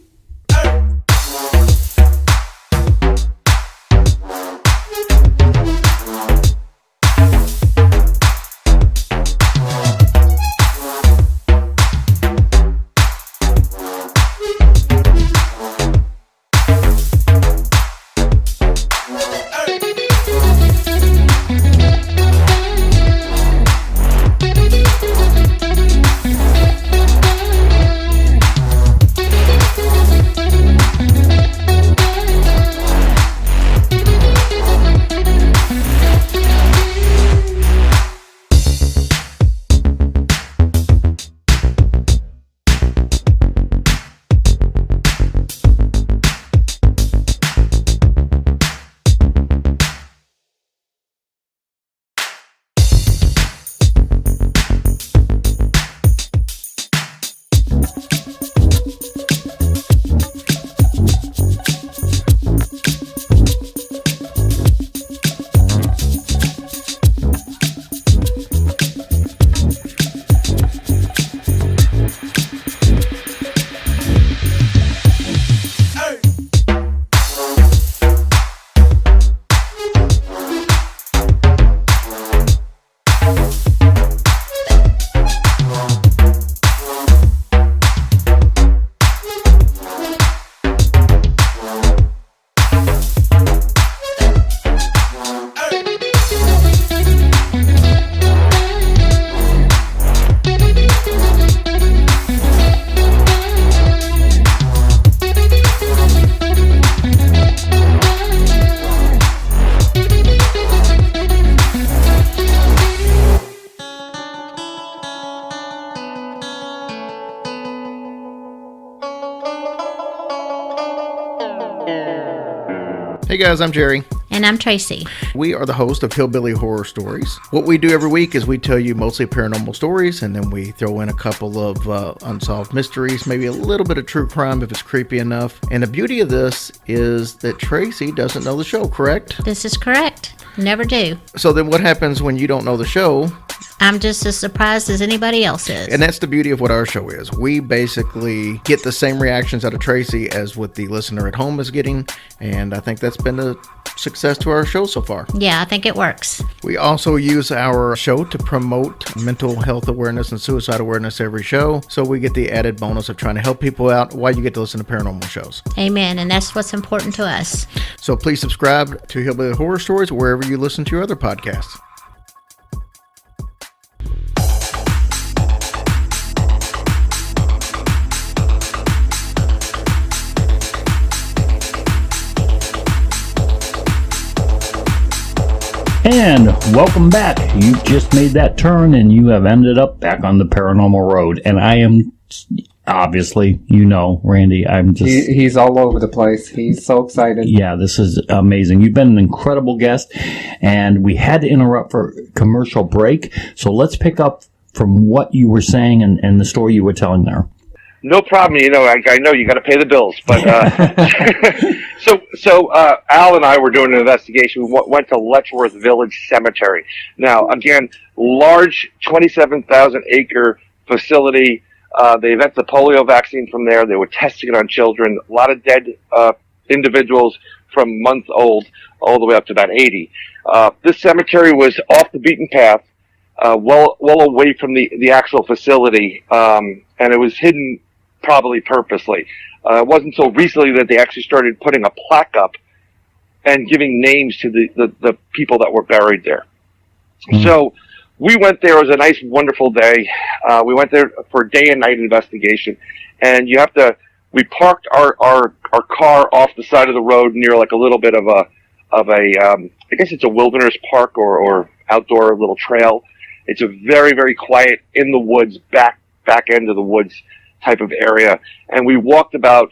Hey guys, I'm Jerry. And I'm Tracy. We are the host of Hillbilly Horror Stories. What we do every week is we tell you mostly paranormal stories, and then we throw in a couple of unsolved mysteries, maybe a little bit of true crime if it's creepy enough. And the beauty of this is that Tracy doesn't know the show, correct? This is correct. Never do. So then what happens when you don't know the show? I'm just as surprised as anybody else is. And that's the beauty of what our show is. We basically get the same reactions out of Tracy as what the listener at home is getting, and I think that's been a success to our show so far. Yeah, I think it works. We also use our show to promote mental health awareness and suicide awareness every show, so we get the added bonus of trying to help people out while you get to listen to paranormal shows. Amen, and that's what's important to us. So please subscribe to Hillbilly Horror Stories wherever you listen to your other podcasts. And welcome back. You just made that turn and you have ended up back on the paranormal road. And I am, obviously, Randy, I'm just... He's all over the place. He's so excited. Yeah, this is amazing. You've been an incredible guest, and we had to interrupt for commercial break. So let's pick up from what you were saying and the story you were telling there. No problem. I know you got to pay the bills, but so Al and I were doing an investigation. We went to Letchworth Village Cemetery. Now, again, large 27,000 acre facility. They invented the polio vaccine from there. They were testing it on children. A lot of dead individuals from month old all the way up to about 80. This cemetery was off the beaten path, well away from the actual facility, and it was hidden probably purposely. It wasn't until recently that they actually started putting a plaque up and giving names to the people that were buried there. Mm-hmm. So we went there. It was a nice, wonderful day. We went there for a day and night investigation, and we parked our car off the side of the road near like a little bit of a I guess it's a wilderness park or outdoor little trail. It's a very, very quiet, in the woods, back end of the woods type of area. And we walked about,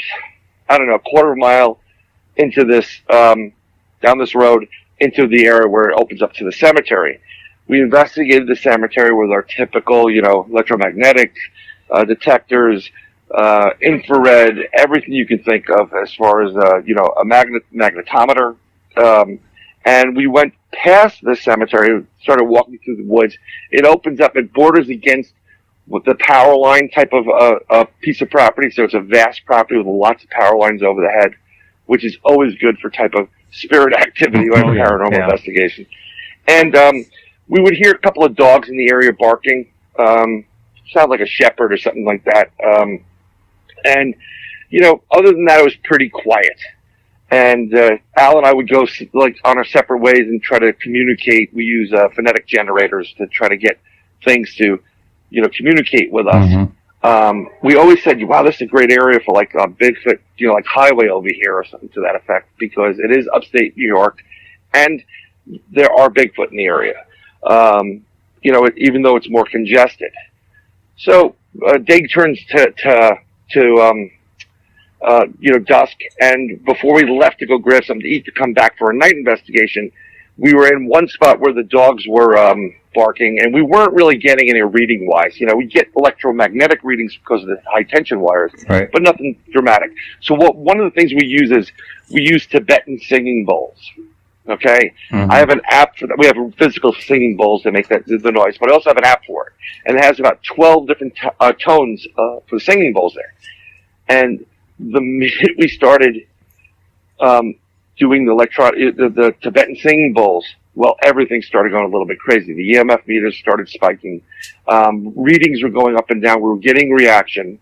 a quarter of a mile into this, down this road into the area where it opens up to the cemetery. We investigated the cemetery with our typical, electromagnetic detectors, infrared, everything you can think of as far as, a magnetometer. And we went past the cemetery, started walking through the woods. It opens up, it borders against with the power line type of a piece of property. So it's a vast property with lots of power lines over the head, which is always good for type of spirit activity like paranormal investigation. And we would hear a couple of dogs in the area barking. Sound like a shepherd or something like that. And other than that, it was pretty quiet. And Al and I would go like on our separate ways and try to communicate. We use phonetic generators to try to get things to communicate with us. Mm-hmm. We always said, wow, this is a great area for like a Bigfoot, like highway over here or something to that effect, because it is upstate New York and there are Bigfoot in the area, even though it's more congested. So, day turns to dusk, and before we left to go grab something to eat to come back for a night investigation, we were in one spot where the dogs were barking, and we weren't really getting any reading wise. We get electromagnetic readings because of the high tension wires, right, but nothing dramatic. So one of the things we use is we use Tibetan singing bowls. Okay, mm-hmm. I have an app for that. We have physical singing bowls that make the noise, but I also have an app for it, and it has about 12 different tones for the singing bowls there. And the minute we started doing the Tibetan singing bowls, well, everything started going a little bit crazy. The EMF meters started spiking. Readings were going up and down. We were getting reaction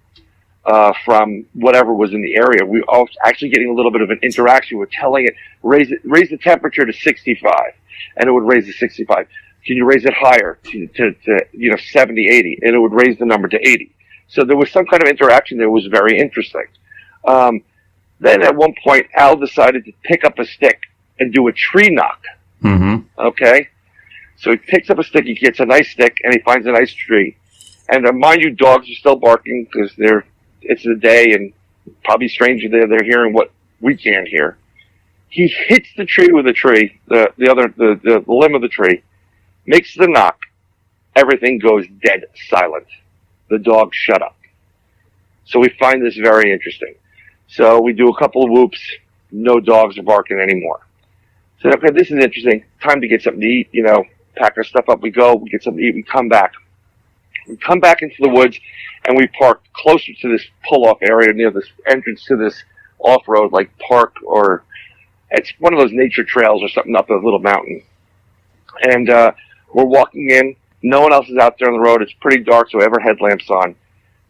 from whatever was in the area. We were actually getting a little bit of an interaction. We're telling it, raise the temperature to 65, and it would raise to 65. Can you raise it higher to 70, 80? And it would raise the number to 80. So there was some kind of interaction that was very interesting. Then at one point, Al decided to pick up a stick and do a tree knock. Mm-hmm. Okay? So he picks up a stick, he gets a nice stick, and he finds a nice tree. And mind you, dogs are still barking because it's the day, and probably stranger they're hearing what we can't hear. He hits the tree with the limb of the tree, makes the knock. Everything goes dead silent. The dog shut up. So we find this very interesting. So we do a couple of whoops. No dogs are barking anymore. So, okay, this is interesting. Time to get something to eat, pack our stuff up. We go, we get something to eat, we come back. We come back into the woods, and we park closer to this pull-off area near this entrance to this off-road, like park, or it's one of those nature trails or something up a little mountain. And we're walking in. No one else is out there on the road. It's pretty dark, so we have our headlamps on.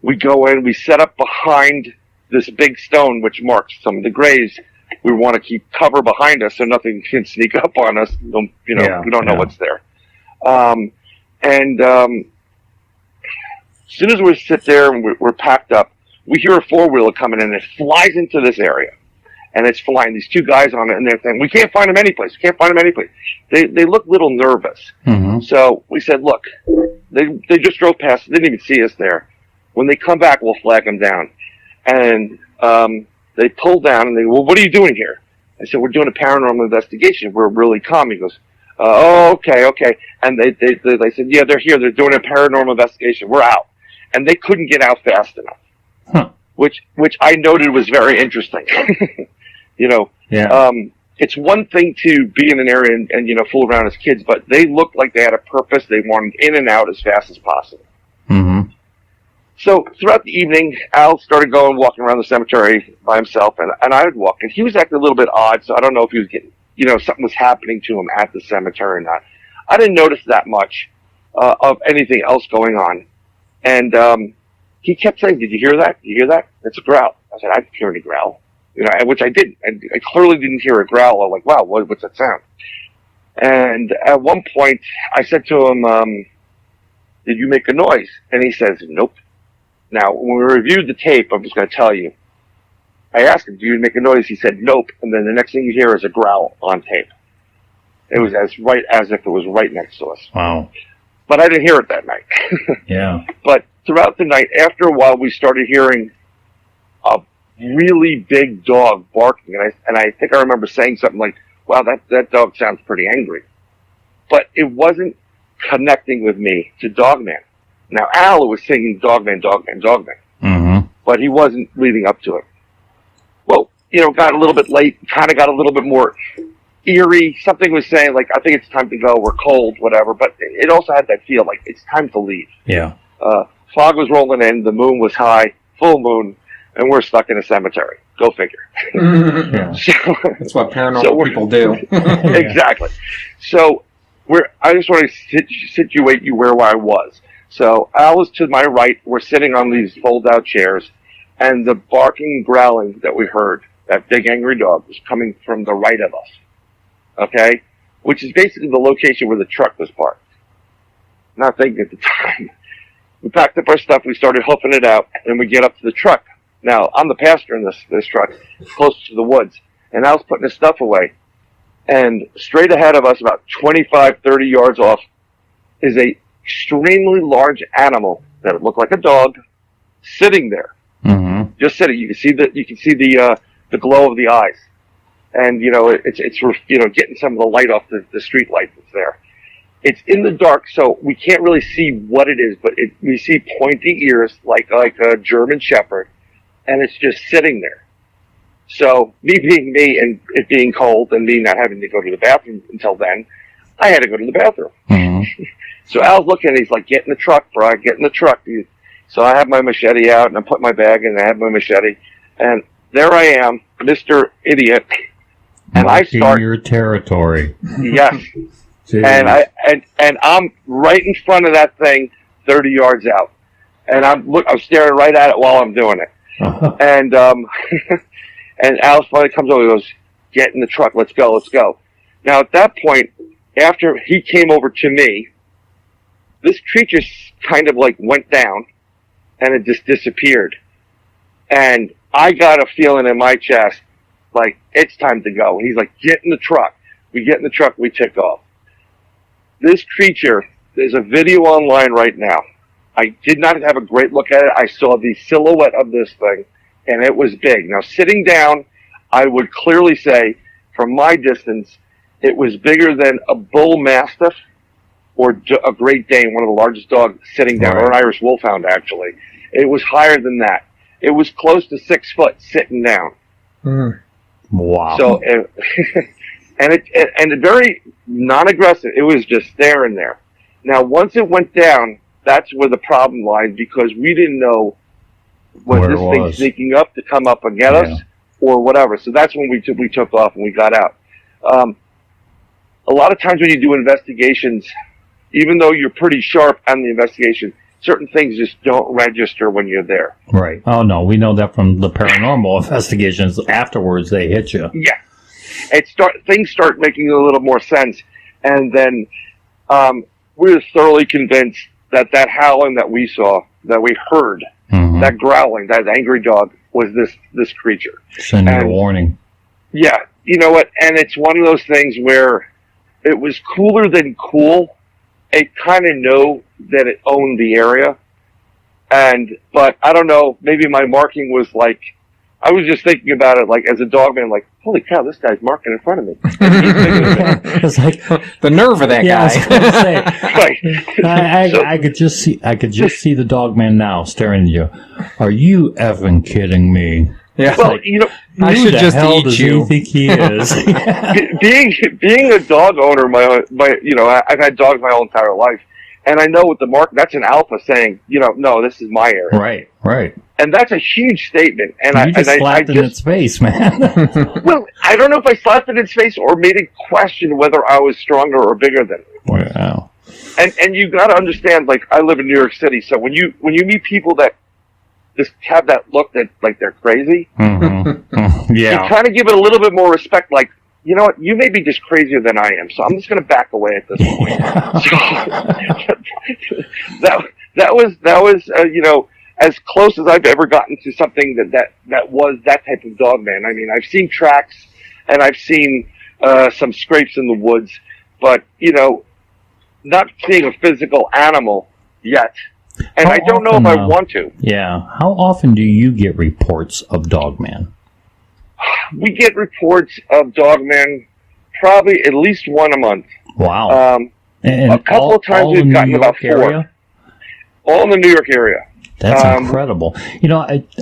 We go in. We set up behind this big stone, which marks some of the graves. We want to keep cover behind us so nothing can sneak up on us. We don't know what's there. As soon as we sit there and we're packed up, we hear a four-wheeler coming in and it flies into this area. And it's flying. These two guys on it, and they're saying, we can't find them anyplace. They look a little nervous. Mm-hmm. So we said, look, they just drove past. They didn't even see us there. When they come back, we'll flag them down. And they pull down, and they, well, what are you doing here? I said, we're doing a paranormal investigation. We're really calm. He goes, okay. And they said, yeah, they're here. They're doing a paranormal investigation. We're out. And they couldn't get out fast enough. Huh. Which I noted was very interesting. It's one thing to be in an area and fool around as kids, but they looked like they had a purpose. They wanted in and out as fast as possible. Mm-hmm. So throughout the evening, Al started walking around the cemetery by himself, and I would walk, and he was acting a little bit odd, so I don't know if he was getting, something was happening to him at the cemetery or not. I didn't notice that much of anything else going on. And he kept saying, did you hear that? Did you hear that? It's a growl. I said, I didn't hear any growl. Which I didn't. I clearly didn't hear a growl. I'm like, wow, what's that sound? And at one point, I said to him, did you make a noise? And he says, nope. Now, when we reviewed the tape, I'm just going to tell you, I asked him, do you make a noise? He said, nope. And then the next thing you hear is a growl on tape. It was as if it was right next to us. Wow. But I didn't hear it that night. Yeah. But throughout the night, after a while, we started hearing a really big dog barking. And I think I remember saying something like, wow, that dog sounds pretty angry. But it wasn't connecting with me to Dogman. Now, Al was singing Dogman, Dogman, Dogman. Mm-hmm. But he wasn't leading up to it. Well, got a little bit late, kind of got a little bit more eerie. Something was saying, like, I think it's time to go, we're cold, whatever. But it also had that feel like it's time to leave. Yeah. Fog was rolling in, the moon was high, full moon, and we're stuck in a cemetery. Go figure. Yeah. That's what paranormal people do. Exactly. So I just want to situate you where I was. So Al was to my right. We're sitting on these fold-out chairs, and the barking, growling that we heard, that big angry dog, was coming from the right of us. Okay? Which is basically the location where the truck was parked. Not thinking at the time. We packed up our stuff. We started hoofing it out, and we get up to the truck. Now, I'm the passenger in this truck, close to the woods, and Al's putting his stuff away. And straight ahead of us, about 25, 30 yards off, is a extremely large animal that looked like a dog, sitting there, just sitting. You can see the glow of the eyes, and it's getting some of the light off the street light that's there. It's in the dark, so we can't really see what it is, but we see pointy ears like a German Shepherd, and it's just sitting there. So me being me and it being cold and me not having to go to the bathroom until then, I had to go to the bathroom. Mm-hmm. So Al's looking and he's like, get in the truck, bro, get in the truck. So I have my machete out and I put my bag in and I have my machete. And there I am, Mr. Idiot. And I start your territory. Yes. and I'm right in front of that thing 30 yards out. And I'm staring right at it while I'm doing it. Uh-huh. And and Al finally comes over and goes, get in the truck, let's go. Now at that point, after he came over to me, this creature kind of like went down and it just disappeared. And I got a feeling in my chest, like, it's time to go. And he's like, get in the truck. We get in the truck, we take off. This creature, there's a video online right now. I did not have a great look at it. I saw the silhouette of this thing, and it was big. Now, sitting down, I would clearly say, from my distance, it was bigger than a bull mastiff or a Great Dane, one of the largest dogs sitting down, or an Irish Wolfhound, actually. It was higher than that. It was close to 6 foot sitting down. Wow. So, and it very non-aggressive. It was just staring there. Now, once it went down, that's where the problem lies, because we didn't know was this thing sneaking up to come up and get us or whatever. So that's when we took off and we got out. A lot of times when you do investigations, even though you're pretty sharp on the investigation, certain things just don't register when you're there. Right. Oh, no, we know that from the paranormal investigations. Afterwards, they hit you. Yeah. Things start making a little more sense. And then we were thoroughly convinced that howling that we saw, that we heard, that growling, that angry dog, was this creature. Sending a warning. Yeah. You know what? And it's one of those things where it was cooler than cool. It kind of knew that it owned the area. But I don't know, maybe my marking was like, I was just thinking about it like as a dog man, like, holy cow, this guy's marking in front of me. It's like the nerve of that guy. I could just see the dog man now staring at you. Are you effing kidding me? Yeah. Well, like, you know, I should just hell eat does you. He think he is? being a dog owner, I've had dogs my whole entire life, and I know what the mark. That's an alpha saying, no, this is my area. Right. And that's a huge statement. And you just slapped it in its face, man. Well, I don't know if I slapped it in its face or made it question whether I was stronger or bigger than it. Wow. And you got to understand, like, I live in New York City, so when you meet people that just have that look that like they're crazy, you kind of give it a little bit more respect. Like, you know what, you may be just crazier than I am, so I'm just going to back away at this point. So, that was as close as I've ever gotten to something that was that type of dog man. I mean, I've seen tracks and I've seen some scrapes in the woods, but not seeing a physical animal yet. And I don't know if I want to. Yeah. How often do you get reports of Dogman? We get reports of Dogman probably at least one a month. Wow. And a couple of times we've gotten about 4. Area? All in the New York area. That's incredible.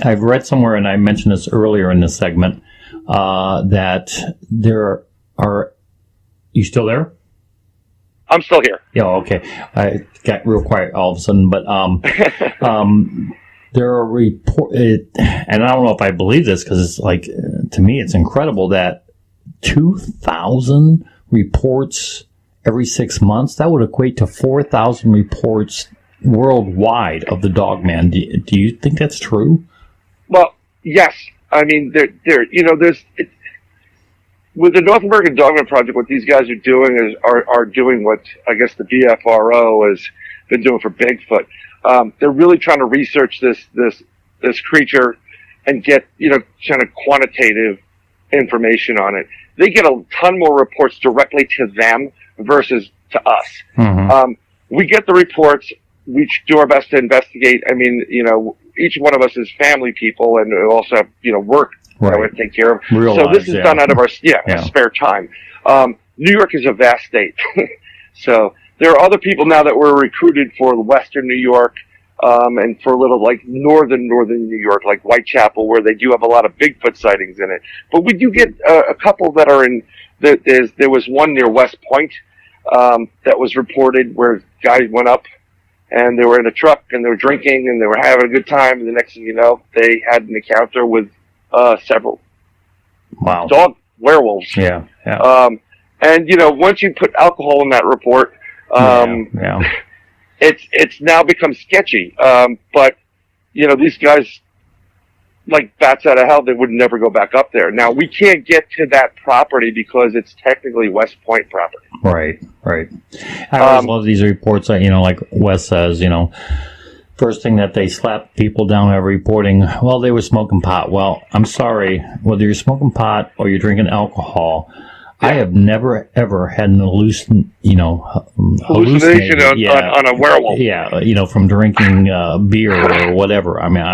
I've read somewhere, and I mentioned this earlier in this segment, that there are... You still there? I'm still here. Yeah, okay. I got real quiet all of a sudden, but there are reports, and I don't know if I believe this because it's like, to me, it's incredible that 2,000 reports every 6 months, that would equate to 4,000 reports worldwide of the Dogman. Do you think that's true? Well, yes. I mean, there's with the North American Dogman Project, what these guys are doing are doing what I guess the BFRO has been doing for Bigfoot. They're really trying to research this creature and get kind of quantitative information on it. They get a ton more reports directly to them versus to us. Mm-hmm. We get the reports. We do our best to investigate. I mean, each one of us is family people, and we also have work. That we take care of. So this is done out of our spare time. New York is a vast state. So there are other people now that were recruited for Western New York, and for a little like northern New York, like Whitechapel, where they do have a lot of Bigfoot sightings in it. But we do get a couple that are in, there was one near West Point, that was reported where guys went up and they were in a truck and they were drinking and they were having a good time. And the next thing you know, they had an encounter with several dog werewolves. Yeah. And once you put alcohol in that report, it's now become sketchy. But these guys, like bats out of hell, they would never go back up there. Now we can't get to that property because it's technically West Point property. Right. I always love these reports that like Wes says, first thing that they slap people down at reporting, well, they were smoking pot. Well, I'm sorry, whether you're smoking pot or you're drinking alcohol, I have never ever had an hallucination on a werewolf. Yeah, from drinking beer or whatever. I mean,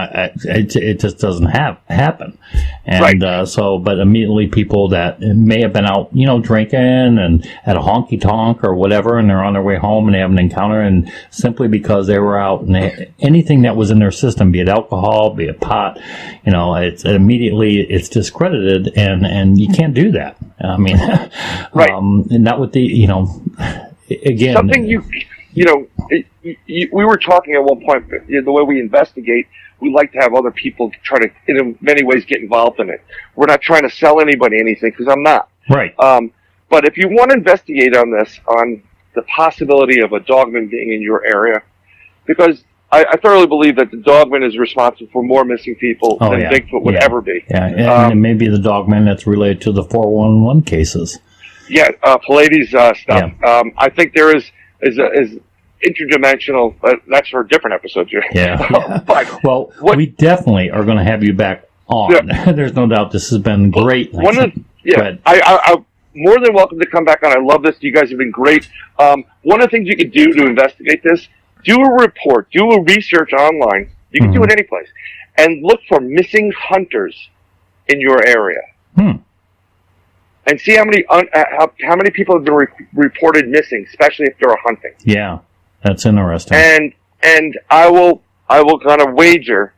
it just doesn't happen. And but immediately people that may have been out, drinking and at a honky tonk or whatever, and they're on their way home and they have an encounter, and simply because they were out and anything that was in their system, be it alcohol, be it pot, it's immediately it's discredited, and you can't do that. I mean, and not with the, again. Something we were talking at one point, the way we investigate, we like to have other people try to, in many ways, get involved in it. We're not trying to sell anybody anything, because I'm not. Right. But if you want to investigate on this, on the possibility of a dogman being in your area, because I thoroughly believe that the dogman is responsible for more missing people than Bigfoot would ever be. Yeah, and it may be the dogman that's related to the 411 cases. Yeah, Pallades stuff. Yeah. I think there is interdimensional. That's for a different episode, Jerry. Yeah. Well, we definitely are going to have you back on. Yeah. There's no doubt. This has been great. I'm more than welcome to come back on. I love this. You guys have been great. One of the things you could do to investigate this, do a report, do a research online. You can do it any place, and look for missing hunters in your area, and see how many people have been reported missing, especially if they're hunting. Yeah, that's interesting. And I will kind of wager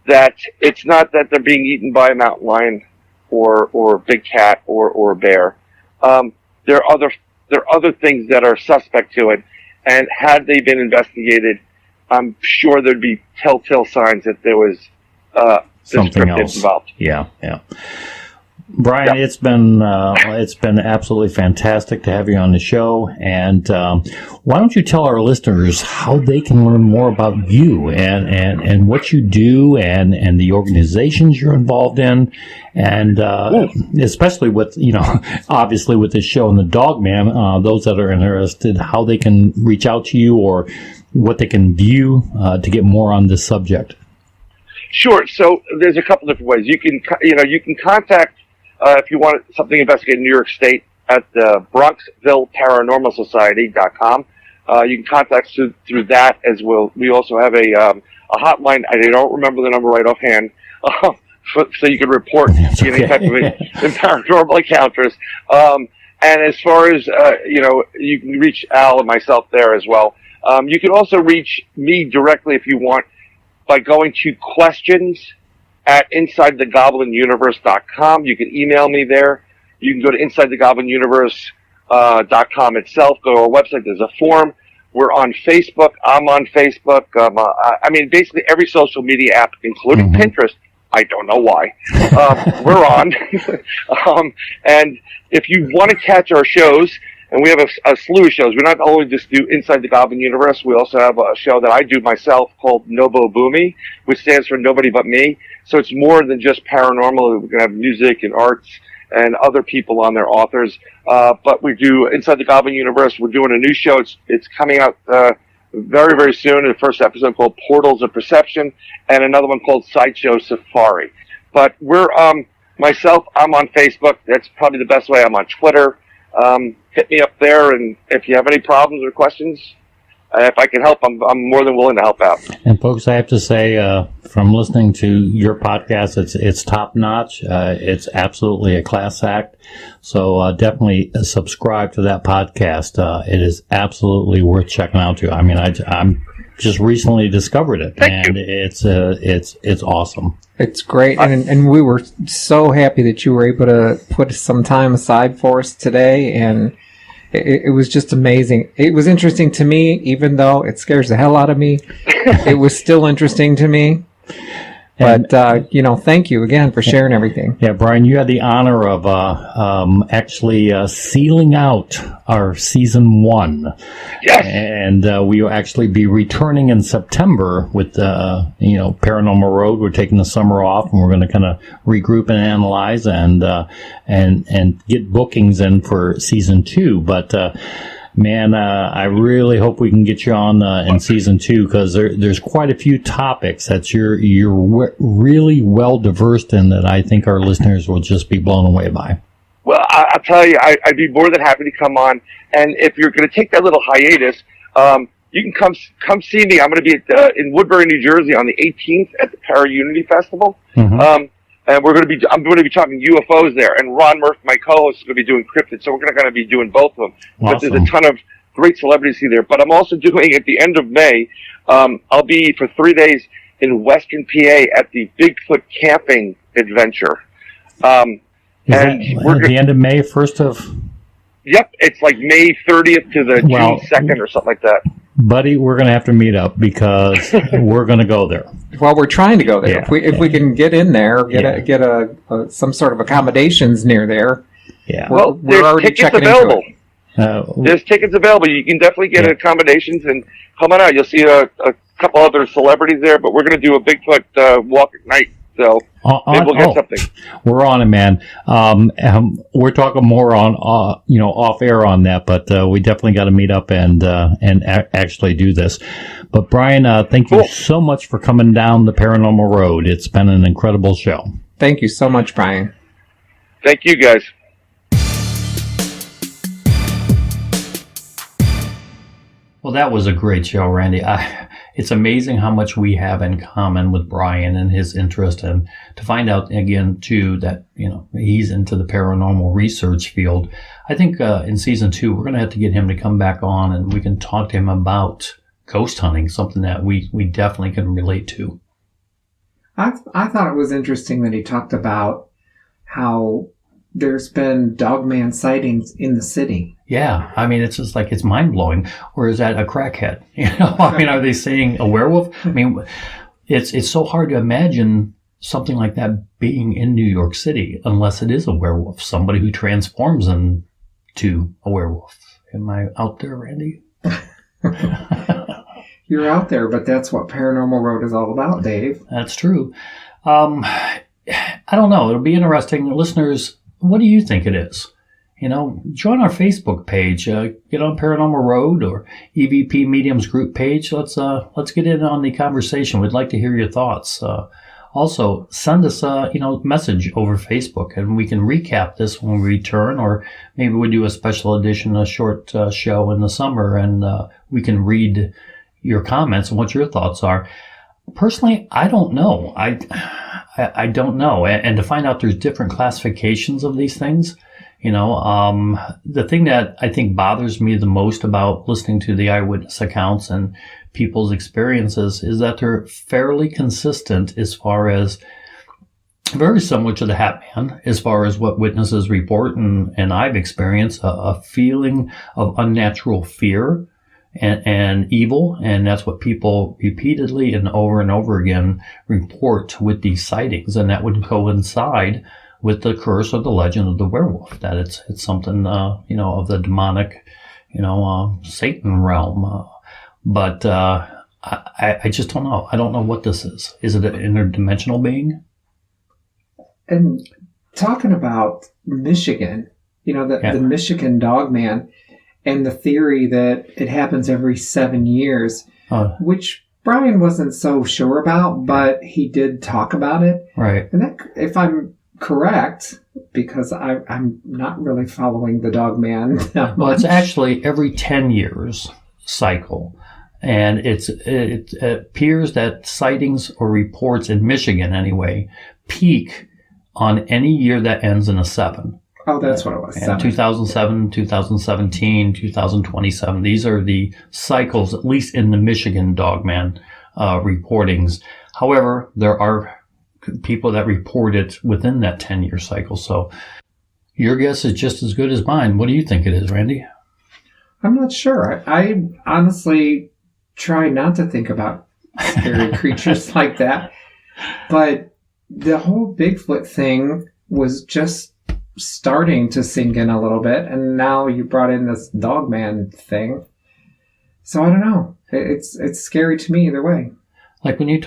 that it's not that they're being eaten by a mountain lion or a big cat or a bear. There are other things that are suspect to it. And had they been investigated, I'm sure there'd be telltale signs that there was something else involved. Yeah. Brian, it's been absolutely fantastic to have you on the show. And why don't you tell our listeners how they can learn more about you and what you do and the organizations you're involved in, and especially with obviously with this show and the Dogman, those that are interested, how they can reach out to you or what they can view to get more on this subject. Sure. So there's a couple different ways you can contact. If you want something investigated in New York State, at the BronxvilleParanormalSociety.com. You can contact us through that as well. We also have a hotline. I don't remember the number right offhand, so you can report any type of paranormal encounters. And as far as you can reach Al and myself there as well. You can also reach me directly if you want by going to questions@InsideTheGoblinUniverse.com. You can email me there. You can go to InsideTheGoblinUniverse.com itself. Go to our website. There's a form. We're on Facebook. I'm on Facebook. Basically every social media app, including Pinterest. I don't know why. We're on. And if you want to catch our shows, and we have a slew of shows. We not only just do Inside the Goblin Universe, we also have a show that I do myself called Nobo Boomy, which stands for Nobody But Me. So it's more than just paranormal. We're going to have music and arts and other people on there, authors. But we do Inside the Goblin Universe. We're doing a new show. It's coming out very, very soon. The first episode called Portals of Perception, and another one called Sideshow Safari. But we're myself. I'm on Facebook. That's probably the best way. I'm on Twitter. Hit me up there, and if you have any problems or questions, if I can help, I'm more than willing to help out. And folks, I have to say, from listening to your podcast, it's top notch. It's absolutely a class act. So definitely subscribe to that podcast. It is absolutely worth checking out too. I mean, I'm just recently discovered it, and it's awesome. It's great, and we were so happy that you were able to put some time aside for us today, and it was just amazing. It was interesting to me, even though it scares the hell out of me. It was still interesting to me. But, thank you again for sharing everything. Yeah, Brian, you had the honor of actually sealing out our season 1. Yes. And we will actually be returning in September with, Paranormal Road. We're taking the summer off, and we're going to kind of regroup and analyze and get bookings in for season 2. But, man, I really hope we can get you on in season 2, because there's quite a few topics that you're really well diversed in that I think our listeners will just be blown away by. Well, I'll tell you, I'd be more than happy to come on. And if you're going to take that little hiatus, you can come see me. I'm going to be in Woodbury, New Jersey on the 18th at the Para Unity Festival. Mm-hmm. And I'm going to be talking UFOs there. And Ron Murph, my co-host, is going to be doing cryptids. So we're going to be doing both of them. Awesome. But there's a ton of great celebrities here. But I'm also doing, at the end of May, I'll be for 3 days in Western PA at the Bigfoot Camping Adventure. We're at the end of May, 1st of... Yep, it's like May 30th to the June 2nd or something like that. Buddy, we're going to have to meet up because we're going to go there. Well, we're trying to go there. Yeah. If we can get in there, get some sort of accommodations near there. Yeah. We're There's already tickets checking available. into it. There's tickets available. You can definitely get accommodations and come on out. You'll see a couple other celebrities there, but we're going to do a Bigfoot walk at night. So maybe we'll get something. We're on it, man. We're talking more on off air on that, but we definitely got to meet up and actually do this. But Brian, thank you so much for coming down the paranormal road. It's been an incredible show. Thank you so much, Brian. Thank you, guys. Well, that was a great show, Randy. It's amazing how much we have in common with Brian and his interest, and to find out again too that he's into the paranormal research field. I think in season 2 we're going to have to get him to come back on, and we can talk to him about ghost hunting, something that we definitely can relate to. I thought it was interesting that he talked about how there's been dogman sightings in the city. Yeah, I mean, it's just like, it's mind-blowing. Or is that a crackhead? I mean, are they seeing a werewolf? I mean, it's so hard to imagine something like that being in New York City unless it is a werewolf, somebody who transforms into a werewolf. Am I out there, Randy? You're out there, but that's what Paranormal Road is all about, Dave. That's true. I don't know. It'll be interesting. Listeners, what do you think it is? Join our Facebook page. Get on Paranormal Road or EVP Mediums group page. Let's get in on the conversation. We'd like to hear your thoughts. Also, send us a message over Facebook, and we can recap this when we return, or maybe we do a special edition, a short show in the summer, and we can read your comments and what your thoughts are. Personally, I don't know. I don't know, and to find out there's different classifications of these things. The thing that I think bothers me the most about listening to the eyewitness accounts and people's experiences is that they're fairly consistent as far as very similar to the Hat Man, as far as what witnesses report. And I've experienced a feeling of unnatural fear and evil. And that's what people repeatedly and over again report with these sightings. And that would coincide with the curse or the legend of the werewolf, that it's something, of the demonic, Satan realm. But I just don't know. I don't know what this is. Is it an interdimensional being? And talking about Michigan, the Michigan Dogman, and the theory that it happens every 7 years, which Brian wasn't so sure about, but he did talk about it. Right. And that, if I'm correct, because I'm not really following the Dogman that much. Well, it's actually every 10 years cycle. And it appears that sightings or reports in Michigan, anyway, peak on any year that ends in a 7. Oh, that's what it was. 2007, 2017, 2027. These are the cycles, at least in the Michigan Dogman reportings. However, there are people that report it within that 10-year cycle. So your guess is just as good as mine. What do you think it is, Randy? I'm not sure. I honestly try not to think about scary creatures like that. But the whole Bigfoot thing was just starting to sink in a little bit. And now you brought in this Dogman thing. So I don't know. It's scary to me either way. Like when we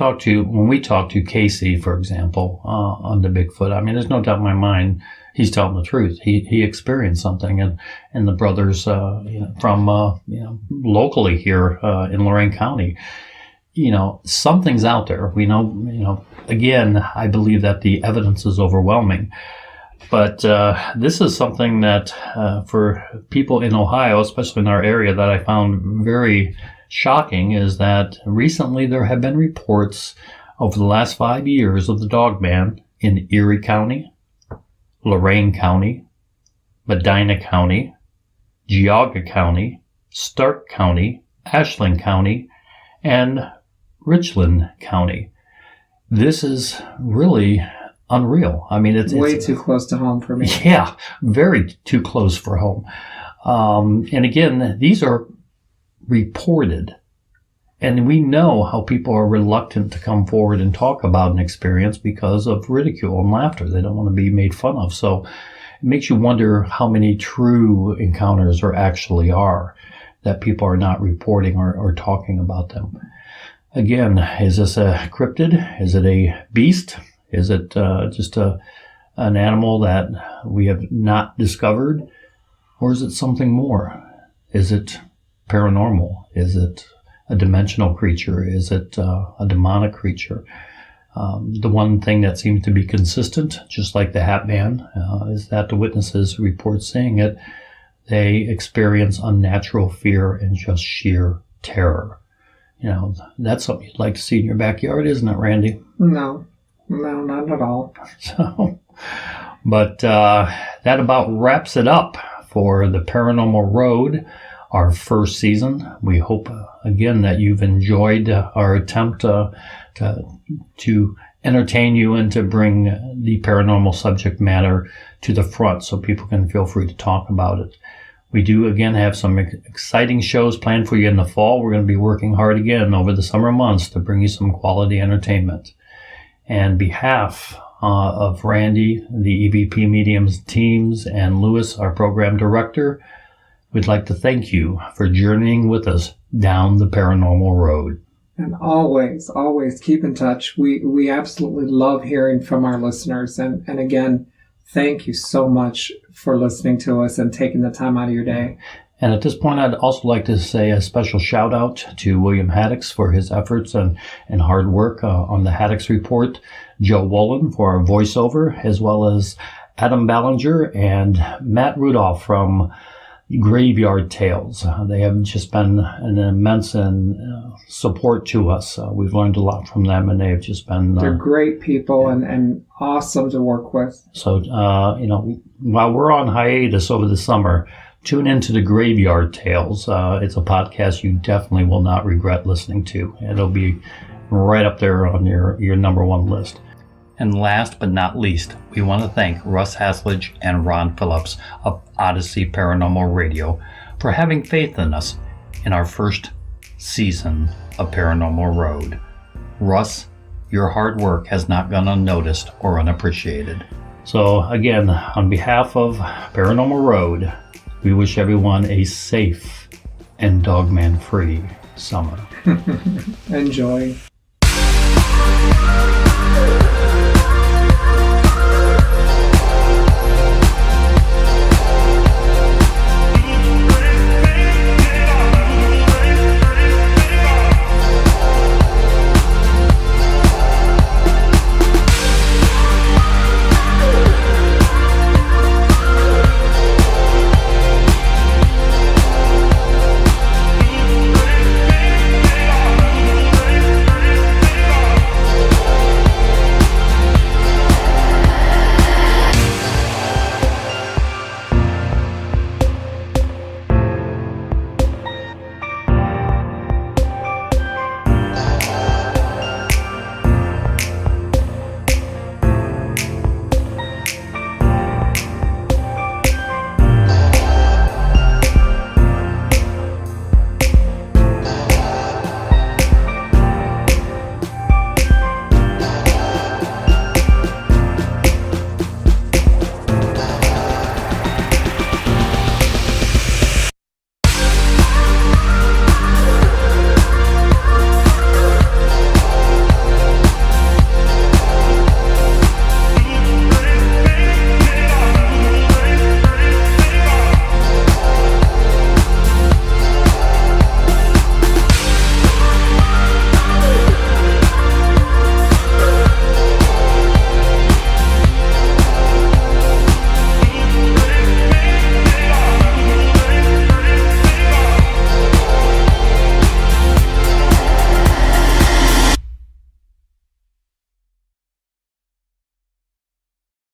talk to Casey, for example, on the Bigfoot, I mean, there's no doubt in my mind he's telling the truth. He experienced something, and the brothers from locally here in Lorain County, something's out there. We know, again, I believe that the evidence is overwhelming. But this is something that for people in Ohio, especially in our area, that I found very shocking, is that recently there have been reports over the last 5 years of the dogman in Erie County, Lorain County, Medina County, Geauga County, Stark County, Ashland County, and Richland County. This is really unreal. I mean, it's way too close to home for me. Yeah, very too close for home. And again, these are reported. And we know how people are reluctant to come forward and talk about an experience because of ridicule and laughter. They don't want to be made fun of. So it makes you wonder how many true encounters there actually are that people are not reporting or talking about them. Again, is this a cryptid? Is it a beast? Is it just an animal that we have not discovered? Or is it something more? Is it paranormal? Is it a dimensional creature? Is it a demonic creature? The one thing that seems to be consistent, just like the Hat Man, is that the witnesses report seeing it. They experience unnatural fear and just sheer terror. You know, that's something you'd like to see in your backyard, isn't it, Randy? No, not at all. So, but that about wraps it up for the Paranormal Road, our first season. We hope, again, that you've enjoyed our attempt to entertain you and to bring the paranormal subject matter to the front so people can feel free to talk about it. We do, again, have some exciting shows planned for you in the fall. We're going to be working hard again over the summer months to bring you some quality entertainment. And on behalf of Randy, the EVP Mediums teams, and Lewis, our program director, we'd like to thank you for journeying with us down the paranormal road. And always keep in touch. We absolutely love hearing from our listeners. And again, thank you so much for listening to us and taking the time out of your day. And at this point, I'd also like to say a special shout out to William Haddox for his efforts and hard work on the Haddox Report, Joe Wolin for our voiceover, as well as Adam Ballinger and Matt Rudolph from Graveyard Tales. They have just been an immense support to us. We've learned a lot from them, and they have just been... They're great people and awesome to work with. So, while we're on hiatus over the summer, tune into the Graveyard Tales. It's a podcast you definitely will not regret listening to. It'll be right up there on your number one list. And last but not least, we want to thank Russ Haslage and Ron Phillips of Odyssey Paranormal Radio for having faith in us in our first season of Paranormal Road. Russ, your hard work has not gone unnoticed or unappreciated. So again, on behalf of Paranormal Road, we wish everyone a safe and dogman-free summer. Enjoy.